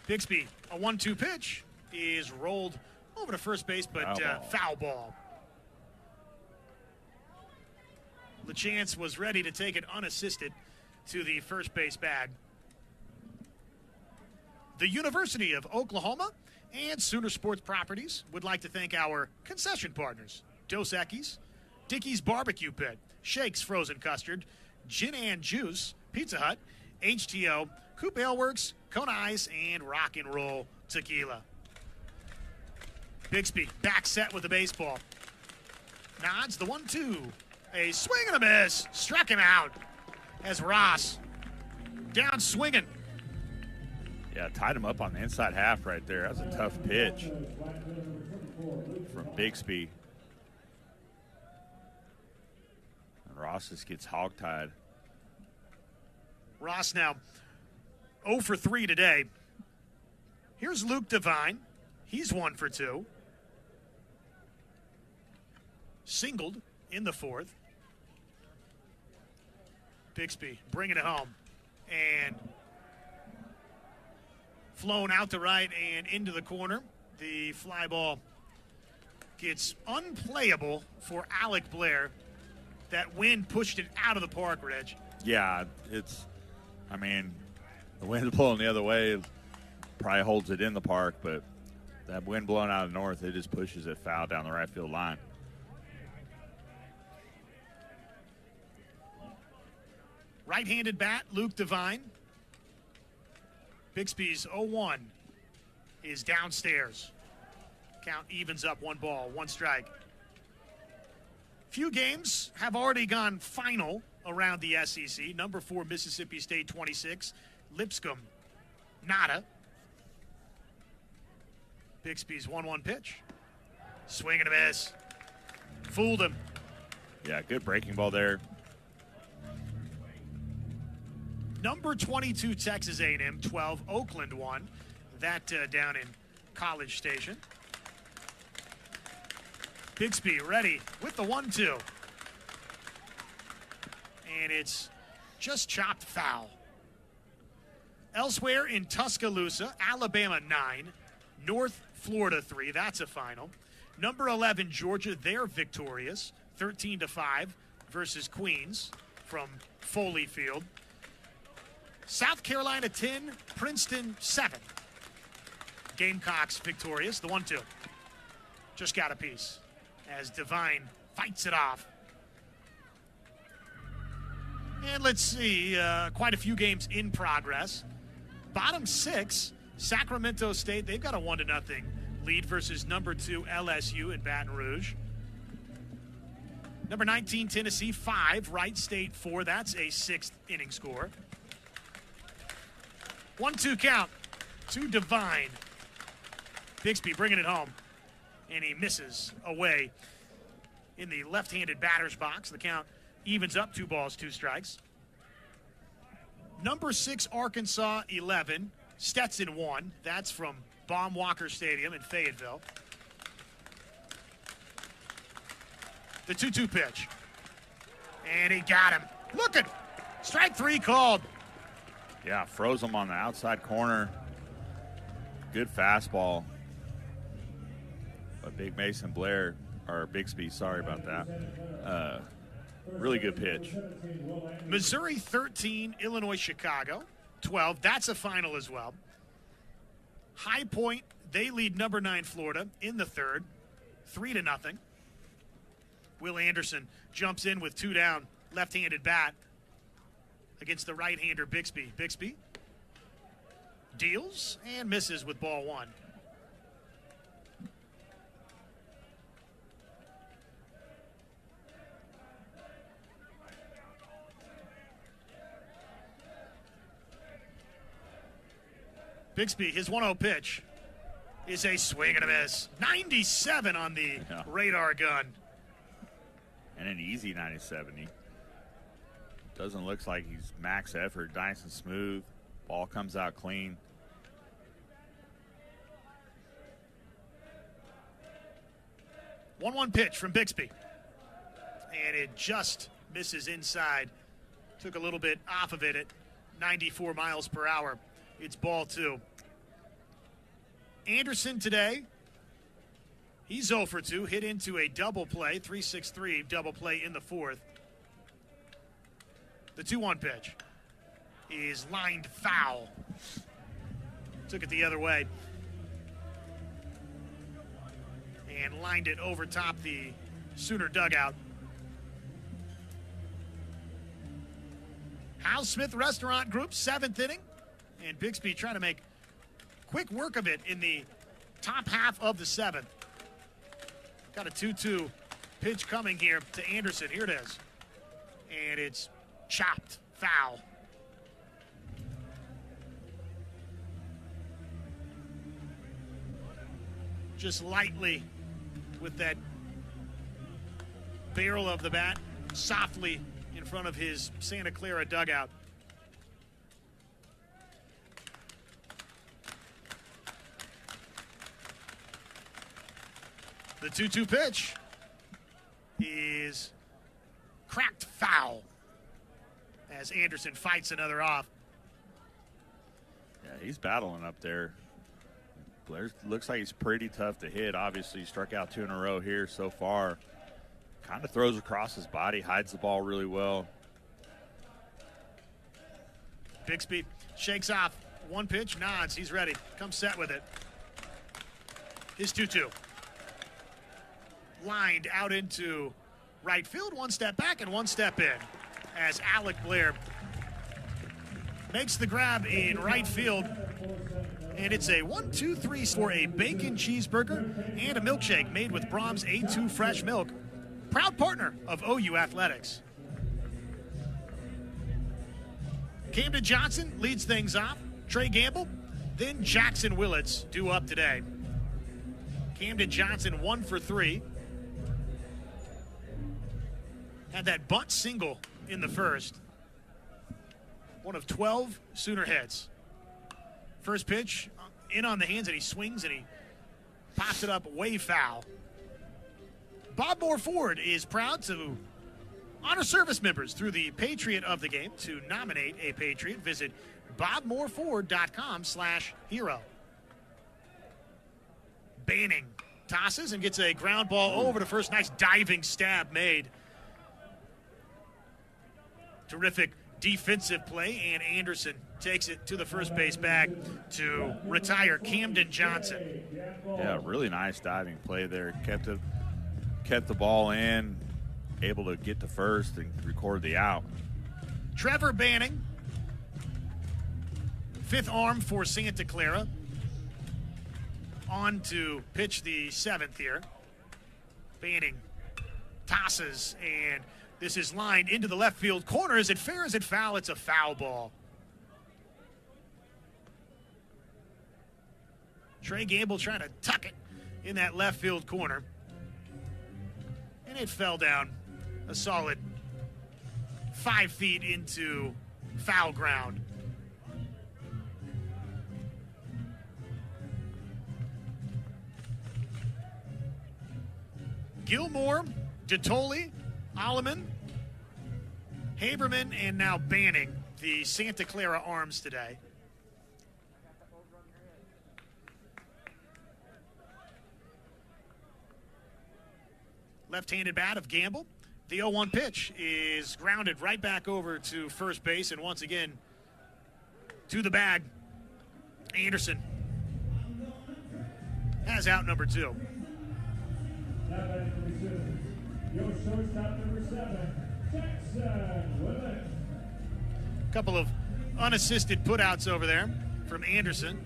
Speaker 1: Bixby, a 1-2 pitch, is rolled over to first base, but foul ball. LeChance was ready to take it unassisted to the first base bag. The University of Oklahoma and Sooner Sports Properties would like to thank our concession partners: Dos Equis, Dickey's Barbecue Pit, Shakes Frozen Custard, Gin and Juice, Pizza Hut, HTO, Coop Ale Works, Kona Ice, and Rock and Roll Tequila. Bixby back set with the baseball. Nods the 1-2. A swing and a miss. Struck him out as Ross down swinging.
Speaker 2: Yeah, tied him up on the inside half right there. That was a tough pitch from Bixby. And Ross just gets hogtied.
Speaker 1: Ross now 0 for 3 today. Here's Luke Devine. He's 1 for 2. Singled in the fourth. Bixby bringing it home. And flown out to right and into the corner. The fly ball gets unplayable for Alec Blair. That wind pushed it out of the park, Reg.
Speaker 2: Yeah, the wind blowing the other way probably holds it in the park, but that wind blowing out of the north, it just pushes it foul down the right field line.
Speaker 1: Right-handed bat, Luke Devine. Bixby's 0-1 is downstairs. Count evens up, 1 ball, 1 strike. Few games have already gone final around the SEC. Number 4, Mississippi State 26. Lipscomb, nada. Bixby's 1-1 pitch. Swing and a miss. Fooled him.
Speaker 2: Yeah, good breaking ball there.
Speaker 1: Number 22, Texas A&M, 12, Oakland 1. That down in College Station. Bixby ready with the 1-2. And it's just chopped foul. Elsewhere in Tuscaloosa, Alabama 9, North Florida 3. That's a final. Number 11, Georgia, they're victorious, 13-5 versus Queens from Foley Field. South Carolina 10, Princeton 7. Gamecocks victorious, the 1-2. Just got a piece as Devine fights it off. And let's see, quite a few games in progress. Bottom 6, Sacramento State, they've got a 1-0 lead versus number 2, LSU in Baton Rouge. Number 19, Tennessee 5, Wright State 4. That's a 6th inning score. 1-2 count to Devine. Bixby bringing it home. And he misses away in the left-handed batter's box. The count evens up, 2 balls, 2 strikes. Number 6, Arkansas 11. Stetson 1. That's from Baum Walker Stadium in Fayetteville. The 2-2 pitch. And he got him. Looking. Strike 3 called.
Speaker 2: Yeah, froze him on the outside corner. Good fastball. But Big Mason Blair, or Bixby, sorry about that. Really good pitch.
Speaker 1: Missouri 13, Illinois Chicago 12. That's a final as well. High Point, they lead number 9 Florida in the third, 3-0. Will Anderson jumps in with 2 down, left-handed bat against the right-hander Bixby. Bixby deals and misses with ball 1. Bixby, his 1-0 pitch is a swing and a miss. 97 on the radar gun.
Speaker 2: And an easy 97. He doesn't look like he's max effort, nice and smooth. Ball comes out clean.
Speaker 1: One pitch from Bixby. And it just misses inside. Took a little bit off of it at 94 miles per hour. It's ball 2. Anderson today, he's 0 for 2, hit into a double play, 3-6-3 double play in the 4th. The 2-1 pitch is lined foul. Took it the other way. And lined it over top the Sooner dugout. Hal Smith Restaurant Group, 7th inning. And Bixby trying to make quick work of it in the top half of the 7th. Got a 2-2 pitch coming here to Anderson. Here it is. And it's chopped foul. Just lightly with that barrel of the bat softly in front of his Santa Clara dugout. The 2-2 pitch is cracked foul as Anderson fights another off.
Speaker 2: Yeah, he's battling up there. Blair looks like he's pretty tough to hit. Obviously, he struck out 2 in a row here so far. Kind of throws across his body, hides the ball really well.
Speaker 1: Bixby shakes off 1 pitch, nods, he's ready. Comes set with it. His 2-2. Lined out into right field, 1 step back and 1 step in as Alec Blair makes the grab in right field. And it's a 1-2-3 for a bacon cheeseburger and a milkshake made with Brahms A2 fresh milk. Proud partner of OU Athletics. Camden Johnson leads things off. Trey Gamble, then Jackson Willits due up today. Camden Johnson 1 for 3. Had that bunt single in the first. One of 12 Sooner hits. First pitch in on the hands, and he swings and he pops it up way foul. Bob Moore Ford is proud to honor service members through the Patriot of the Game. To nominate a Patriot, visit bobmooreford.com/hero. Banning tosses and gets a ground ball over to first. Nice diving stab made. Terrific defensive play, and Anderson takes it to the first base bag to retire Camden Johnson.
Speaker 2: Yeah, really nice diving play there. Kept the ball in, able to get to first and record the out.
Speaker 1: Trevor Banning, 5th arm for Santa Clara. On to pitch the 7th here. Banning tosses, and this is lined into the left field corner. Is it fair? Is it foul? It's a foul ball. Trey Gamble trying to tuck it in that left field corner. And it fell down a solid 5 feet into foul ground. Gilmore, DeToli, Alleman, Haberman and now Banning, the Santa Clara arms today. Left-handed bat of Gamble. The 0-1 pitch is grounded right back over to first base, and once again to the bag. Anderson has out number 2.
Speaker 10: Your shortstop, number 7, Jackson Willett.
Speaker 1: Couple of unassisted putouts over there from Anderson.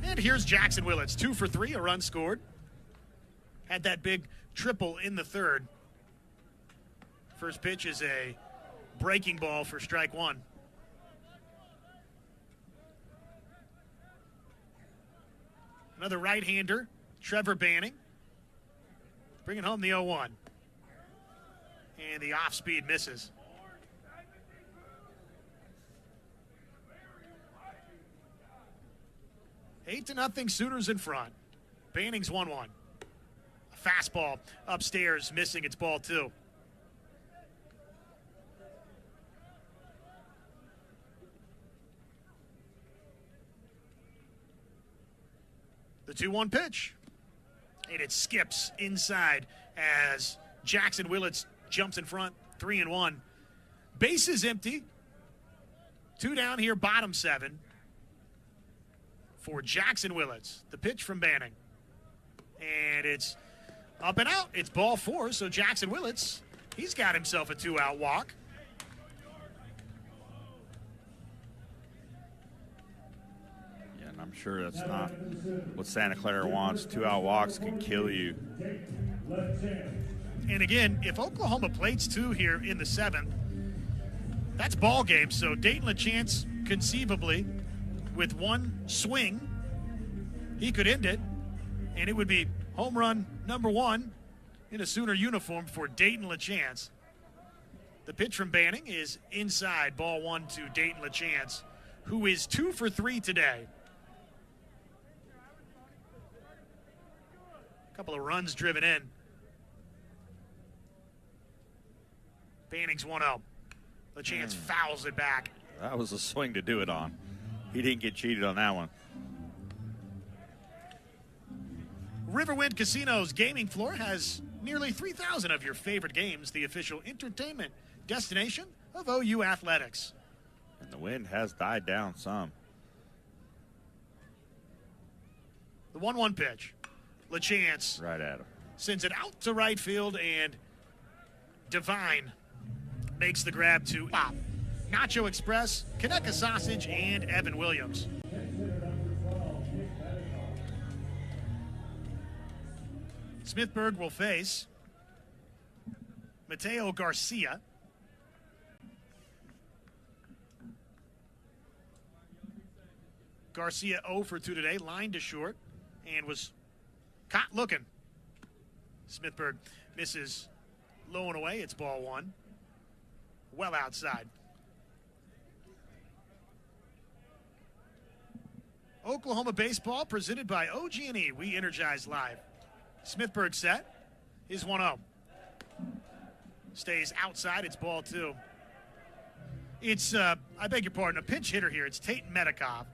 Speaker 1: And here's Jackson Willits, 2 for 3, a run scored. Had that big triple in the third. First pitch is a breaking ball for strike 1. Another right-hander, Trevor Banning, bringing home the 0-1. And the off-speed misses. Eight to nothing, Sooners in front. Banning's 1-1. A fastball upstairs, missing. It's ball 2. The 2-1 pitch. And it skips inside as Jackson Willits jumps in front. 3-1. Bases empty. 2 down here, bottom 7. For Jackson Willits. The pitch from Banning. And it's up and out. It's ball 4, so Jackson Willits, he's got himself a 2-out walk.
Speaker 2: Yeah, and I'm sure that's not what Santa Clara wants. 2-out walks can kill you.
Speaker 1: And again, if Oklahoma plates 2 here in the 7th, that's ball game. So Dayton LaChance conceivably, with one swing, he could end it, and it would be home run number 1 in a Sooner uniform for Dayton LaChance. The pitch from Banning is inside, ball 1 to Dayton LaChance, who is 2 for 3 today. A couple of runs driven in. Banning's 1-0. LaChance fouls it back.
Speaker 2: That was a swing to do it on. He didn't get cheated on that one.
Speaker 1: Riverwind Casino's gaming floor has nearly 3,000 of your favorite games, the official entertainment destination of OU Athletics.
Speaker 2: And the wind has died down some.
Speaker 1: The 1-1 pitch. LaChance
Speaker 2: right at him.
Speaker 1: Sends it out to right field, and Devine makes the grab to Pop. Nacho Express, Kaneka Sausage, and Evan Williams. Smithburg will face Mateo Garcia. Garcia 0 for 2 today, lined to short, and was caught looking. Smithburg misses low and away. It's ball 1. Well outside. Oklahoma baseball presented by OG&E. We energize live. Smithburg set. His 1-0. Stays outside. It's ball 2. It's, I beg your pardon, a pinch hitter here. It's Tate Metcalf.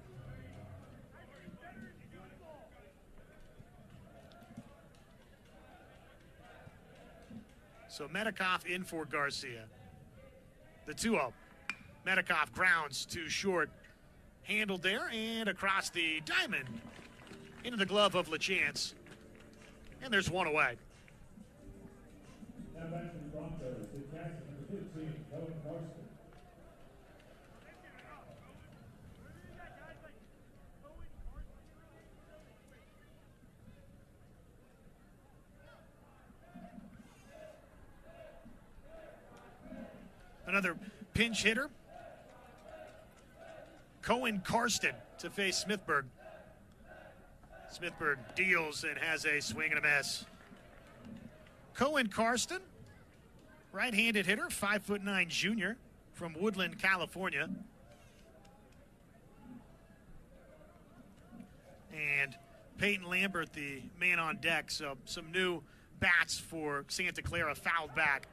Speaker 1: So Metcalf in for Garcia. The 2-0. Metcalf grounds to short. Handled there and across the diamond into the glove of LaChance. And there's 1 away.
Speaker 10: Now back to the Broncos, the captain number 15, Cohen Carson.
Speaker 1: Another pinch hitter. Cohen Karsten to face Smithburg. Smithburg deals and has a swing and a miss. Cohen Karsten, right-handed hitter, 5'9" junior from Woodland, California. And Peyton Lambert, the man on deck. So some new bats for Santa Clara fouled back.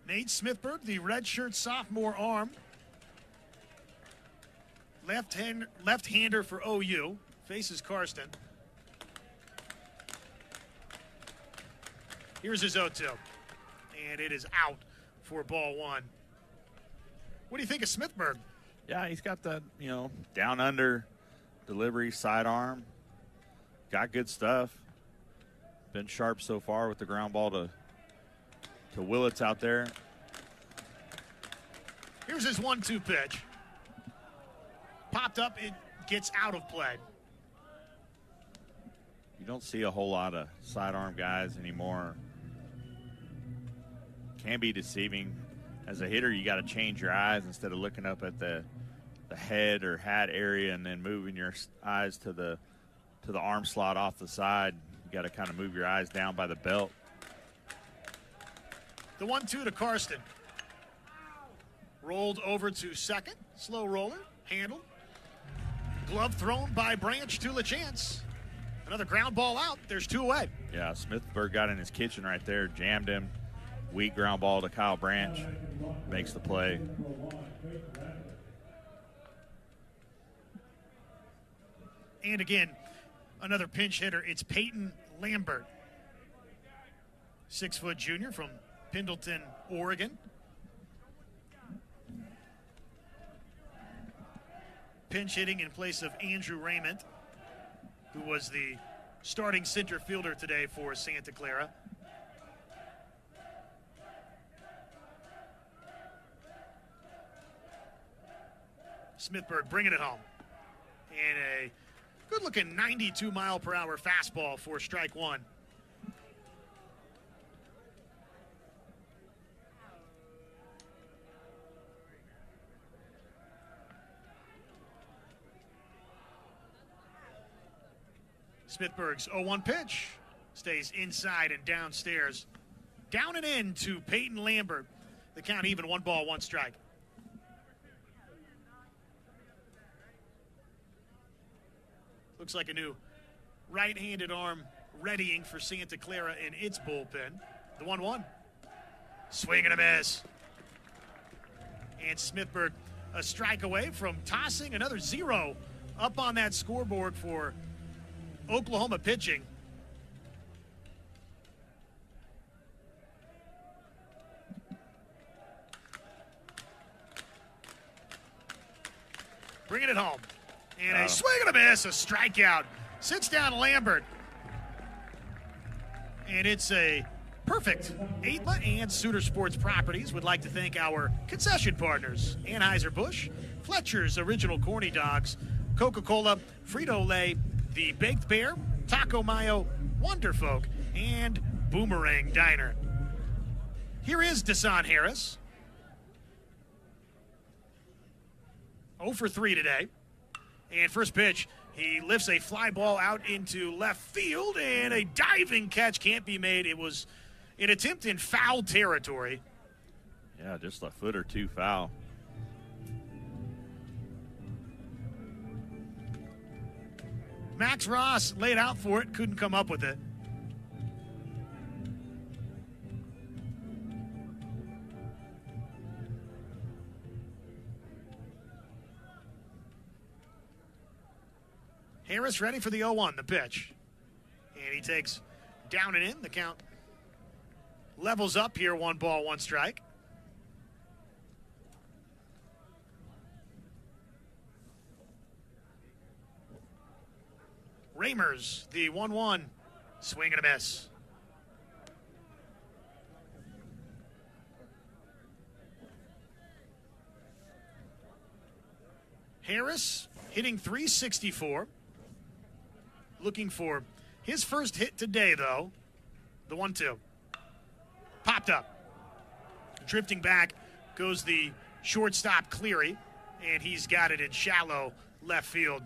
Speaker 1: Nate Smithberg, the redshirt sophomore arm. Left-hander for OU. Faces Karsten. Here's his 0-2. And it is out for ball one. What do you think of Smithberg?
Speaker 2: Yeah, he's got that, down under delivery, sidearm. Got good stuff. Been sharp so far with the ground ball to Willits out there.
Speaker 1: Here's his 1-2 pitch. Popped up, it gets out of play.
Speaker 2: You don't see a whole lot of sidearm guys anymore. Can be deceiving. As a hitter, you got to change your eyes instead of looking up at the head or hat area and then moving your eyes to the arm slot off the side. You got to kind of move your eyes down by the belt.
Speaker 1: The 1-2 to Karsten. Rolled over to second. Slow roller. Handled. Glove thrown by Branch to LaChance. Another ground ball out. There's 2 away.
Speaker 2: Yeah, Smithberg got in his kitchen right there, jammed him. Weak ground ball to Kyle Branch. Makes the play.
Speaker 1: And again, another pinch hitter. It's Peyton Lambert. 6-foot junior from Pendleton, Oregon. Pinch hitting in place of Andrew Raymond, who was the starting center fielder today for Santa Clara. Smithberg bringing it home. And a good-looking 92-mile-per-hour fastball for strike one. Smithberg's 0-1 pitch stays inside and downstairs. Down and in to Peyton Lambert. The count even, 1 ball, 1 strike. Looks like a new right-handed arm readying for Santa Clara in its bullpen. The 1-1. Swing and a miss. And Smithberg a strike away from tossing another 0 up on that scoreboard for Oklahoma pitching. Bringing it home. And a swing and a miss, a strikeout. Sits down Lambert. And it's a perfect. Aitla and Suter Sports Properties would like to thank our concession partners, Anheuser-Busch, Fletcher's Original Corny Dogs, Coca-Cola, Frito-Lay, The Baked Bear, Taco Mayo, Wonderfolk, and Boomerang Diner. Here is Desan Harris. 0 for 3 today. And first pitch, he lifts a fly ball out into left field, and a diving catch can't be made. It was an attempt in foul territory.
Speaker 2: Yeah, just a foot or 2 foul.
Speaker 1: Max Ross laid out for it, couldn't come up with it. Harris ready for the 0-1, the pitch. And he takes down and in. The count levels up here, 1 ball, 1 strike. Ramers, the 1-1, swing and a miss. Harris hitting .364. Looking for his first hit today, though. The 1-2. Popped up. Drifting back goes the shortstop Cleary, and he's got it in shallow left field.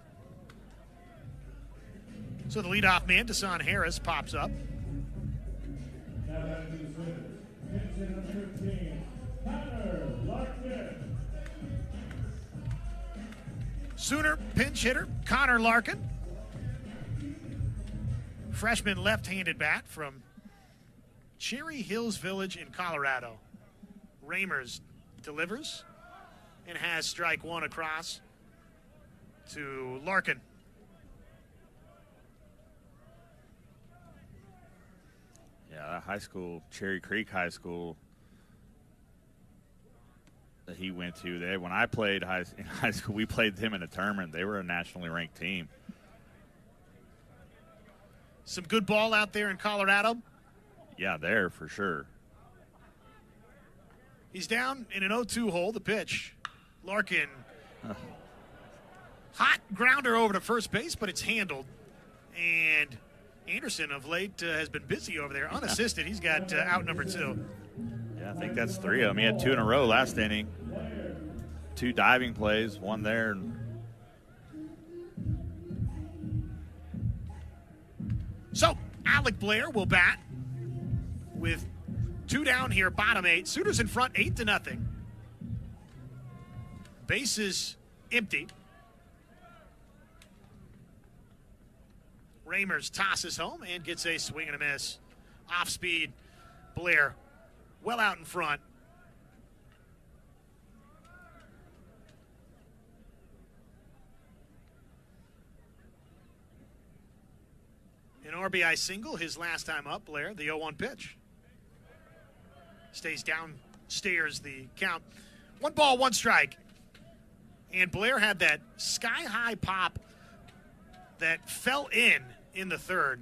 Speaker 1: So the leadoff man, Desan Harris, pops up.
Speaker 10: Now back to the Sooners. Pitch number 15, Tyler Larkin.
Speaker 1: Sooner pinch hitter Connor Larkin. Freshman left-handed bat from Cherry Hills Village in Colorado. Ramers delivers and has strike one across to Larkin.
Speaker 2: Yeah, that high school, Cherry Creek High School that he went to, when I played in high school, we played them in a tournament. They were a nationally ranked team.
Speaker 1: Some good ball out there in Colorado.
Speaker 2: Yeah, there for sure.
Speaker 1: He's down in an 0-2 hole. The pitch. Larkin. Hot grounder over to first base, but it's handled. And Anderson of late has been busy over there. Unassisted, he's got out number 2.
Speaker 2: Yeah, I think that's 3 of them. He had 2 in a row last inning. 2 diving plays, 1 there.
Speaker 1: So, Alec Blair will bat with 2 down here, bottom 8. Sooners in front, 8-0. Bases empty. Ramers tosses home and gets a swing and a miss. Off speed, Blair well out in front. An RBI single his last time up, Blair, the 0-1 pitch. Stays downstairs the count. 1 ball, 1 strike. And Blair had that sky-high pop that fell in the third.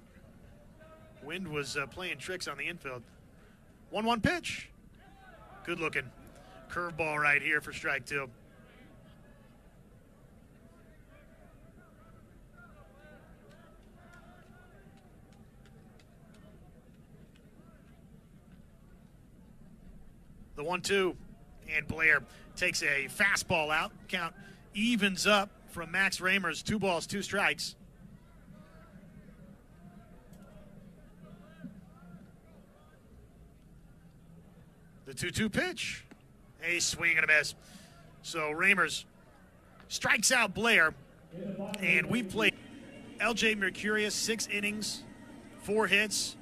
Speaker 1: Wind was playing tricks on the infield. 1-1 pitch. Good looking. Curveball right here for strike 2. The 1-2, and Blair takes a fastball out. Count evens up from Max Ramers. 2 balls, 2 strikes. The 2-2 pitch. A swing and a miss. So Ramers strikes out Blair, and we've played LJ Mercurius 6 innings, 4 hits,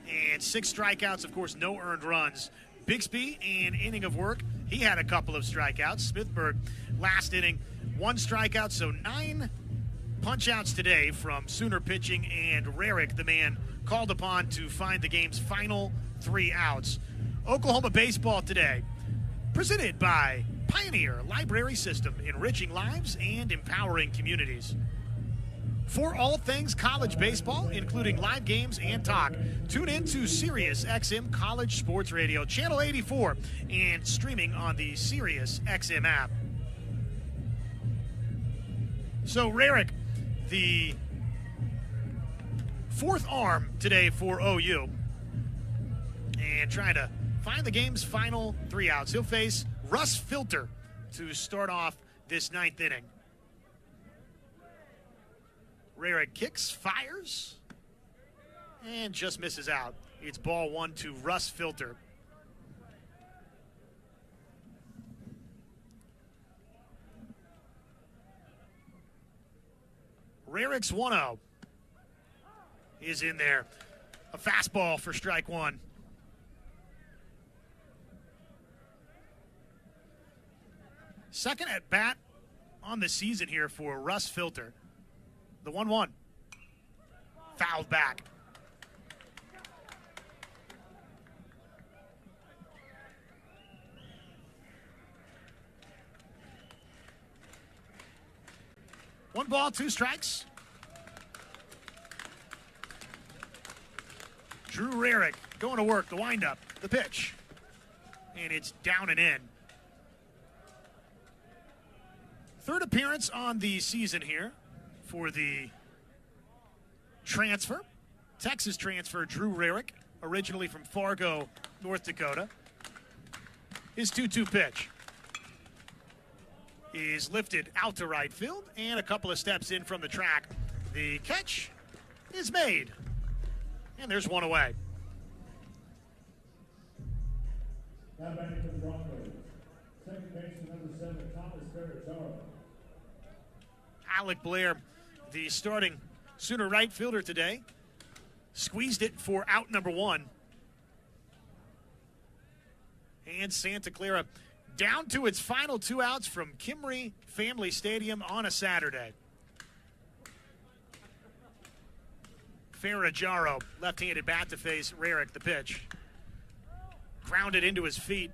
Speaker 1: and 6 strikeouts. Of course, no earned runs. Bixby, an inning of work. He had a couple of strikeouts. Smithburg, last inning, 1 strikeout. So 9 punch-outs today from Sooner pitching, and Rarick, the man called upon to find the game's final 3 outs. Oklahoma baseball today, presented by Pioneer Library System, enriching lives and empowering communities. For all things college baseball, including live games and talk, tune in to Sirius XM College Sports Radio, Channel 84, and streaming on the Sirius XM app. So, Rarick, the 4th arm today for OU, and trying to find the game's final 3 outs. He'll face Russ Filter to start off this 9th inning. Rarick kicks, fires, and just misses out. It's ball 1 to Russ Filter. Rarick's 1-0 is in there. A fastball for strike 1. Second at bat on the season here for Russ Filter. The 1-1. Fouled back. One ball, 2 strikes. Drew Rarick going to work, the windup, the pitch. And it's down and in. 3rd appearance on the season here for the transfer. Texas transfer Drew Rarick, originally from Fargo, North Dakota. His 2-2 pitch is lifted out to right field, and a couple of steps in from the track. The catch is made, and there's 1 away.
Speaker 10: Now batting for the Broncos, second baseman number 7, Thomas Barataro.
Speaker 1: Alec Blair, the starting Sooner right fielder today, squeezed it for out number 1. And Santa Clara down to its final 2 outs from Kimry Family Stadium on a Saturday. Ferragaro, left-handed bat to face Rarick, the pitch. Grounded into his feet.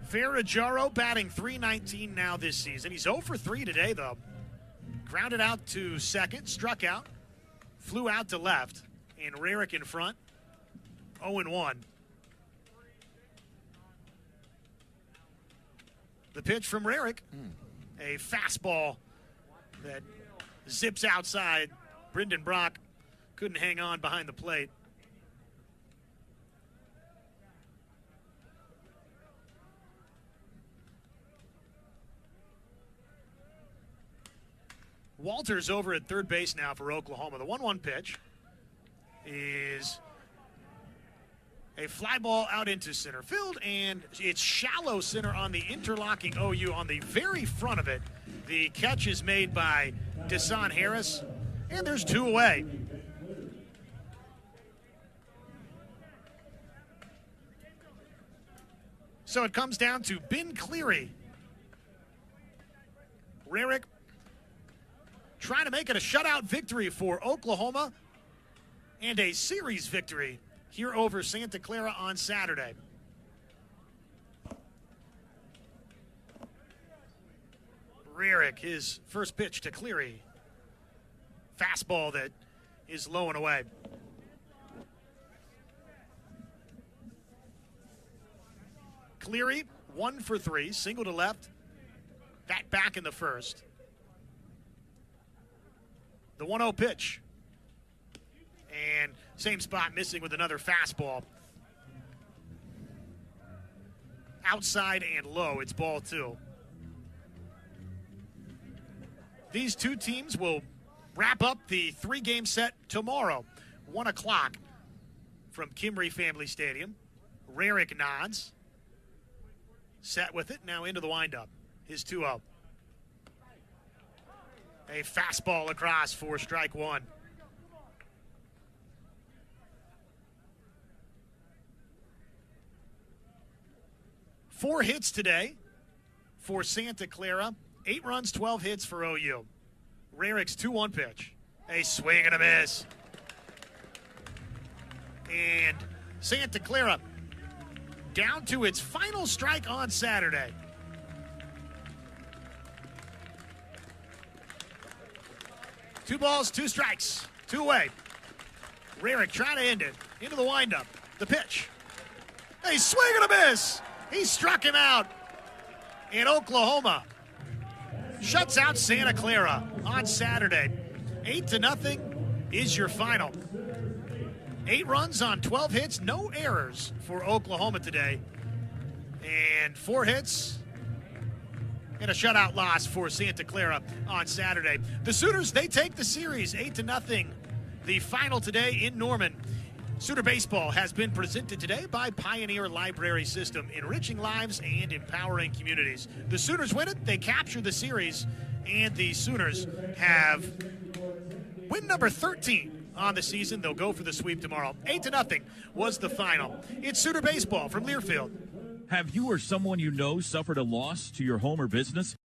Speaker 1: Ferragaro batting .319 now this season. He's 0 for 3 today, though. Grounded out to second, struck out, flew out to left, and Rarick in front, 0-1. The pitch from Rarick, a fastball that zips outside. Brendan Brock couldn't hang on behind the plate. Walters over at third base now for Oklahoma. The 1-1 pitch is a fly ball out into center field, and it's shallow center on the interlocking OU on the very front of it. The catch is made by Desan Harris, and there's 2 away. So it comes down to Ben Cleary. Rarick trying to make it a shutout victory for Oklahoma and a series victory here over Santa Clara on Saturday. Rarick, his first pitch to Cleary. Fastball that is low and away. Cleary, 1 for 3, single to left. That back in the first. The 1-0 pitch. And same spot missing with another fastball. Outside and low, it's ball 2. These 2 teams will wrap up the 3-game set tomorrow, 1 o'clock from Kimry Family Stadium. Rarick nods. Set with it, now into the windup. His 2-0. A fastball across for strike 1. Four hits today for Santa Clara. 8 runs, 12 hits for OU. Rarick's 2-1 pitch. A swing and a miss. And Santa Clara down to its final strike on Saturday. Two balls, 2 strikes, 2 away. Rarick trying to end it. Into the windup. The pitch. A swing and a miss. He struck him out. And Oklahoma shuts out Santa Clara on Saturday. 8-0 is your final. 8 runs on 12 hits, no errors for Oklahoma today. And 4 hits and a shutout loss for Santa Clara on Saturday. The Sooners, they take the series 8-0. The final today in Norman. Sooner Baseball has been presented today by Pioneer Library System, enriching lives and empowering communities. The Sooners win it, they capture the series, and the Sooners have win number 13 on the season. They'll go for the sweep tomorrow. 8-0 was the final. It's Sooner Baseball from Learfield.
Speaker 11: Have you or someone you know suffered a loss to your home or business?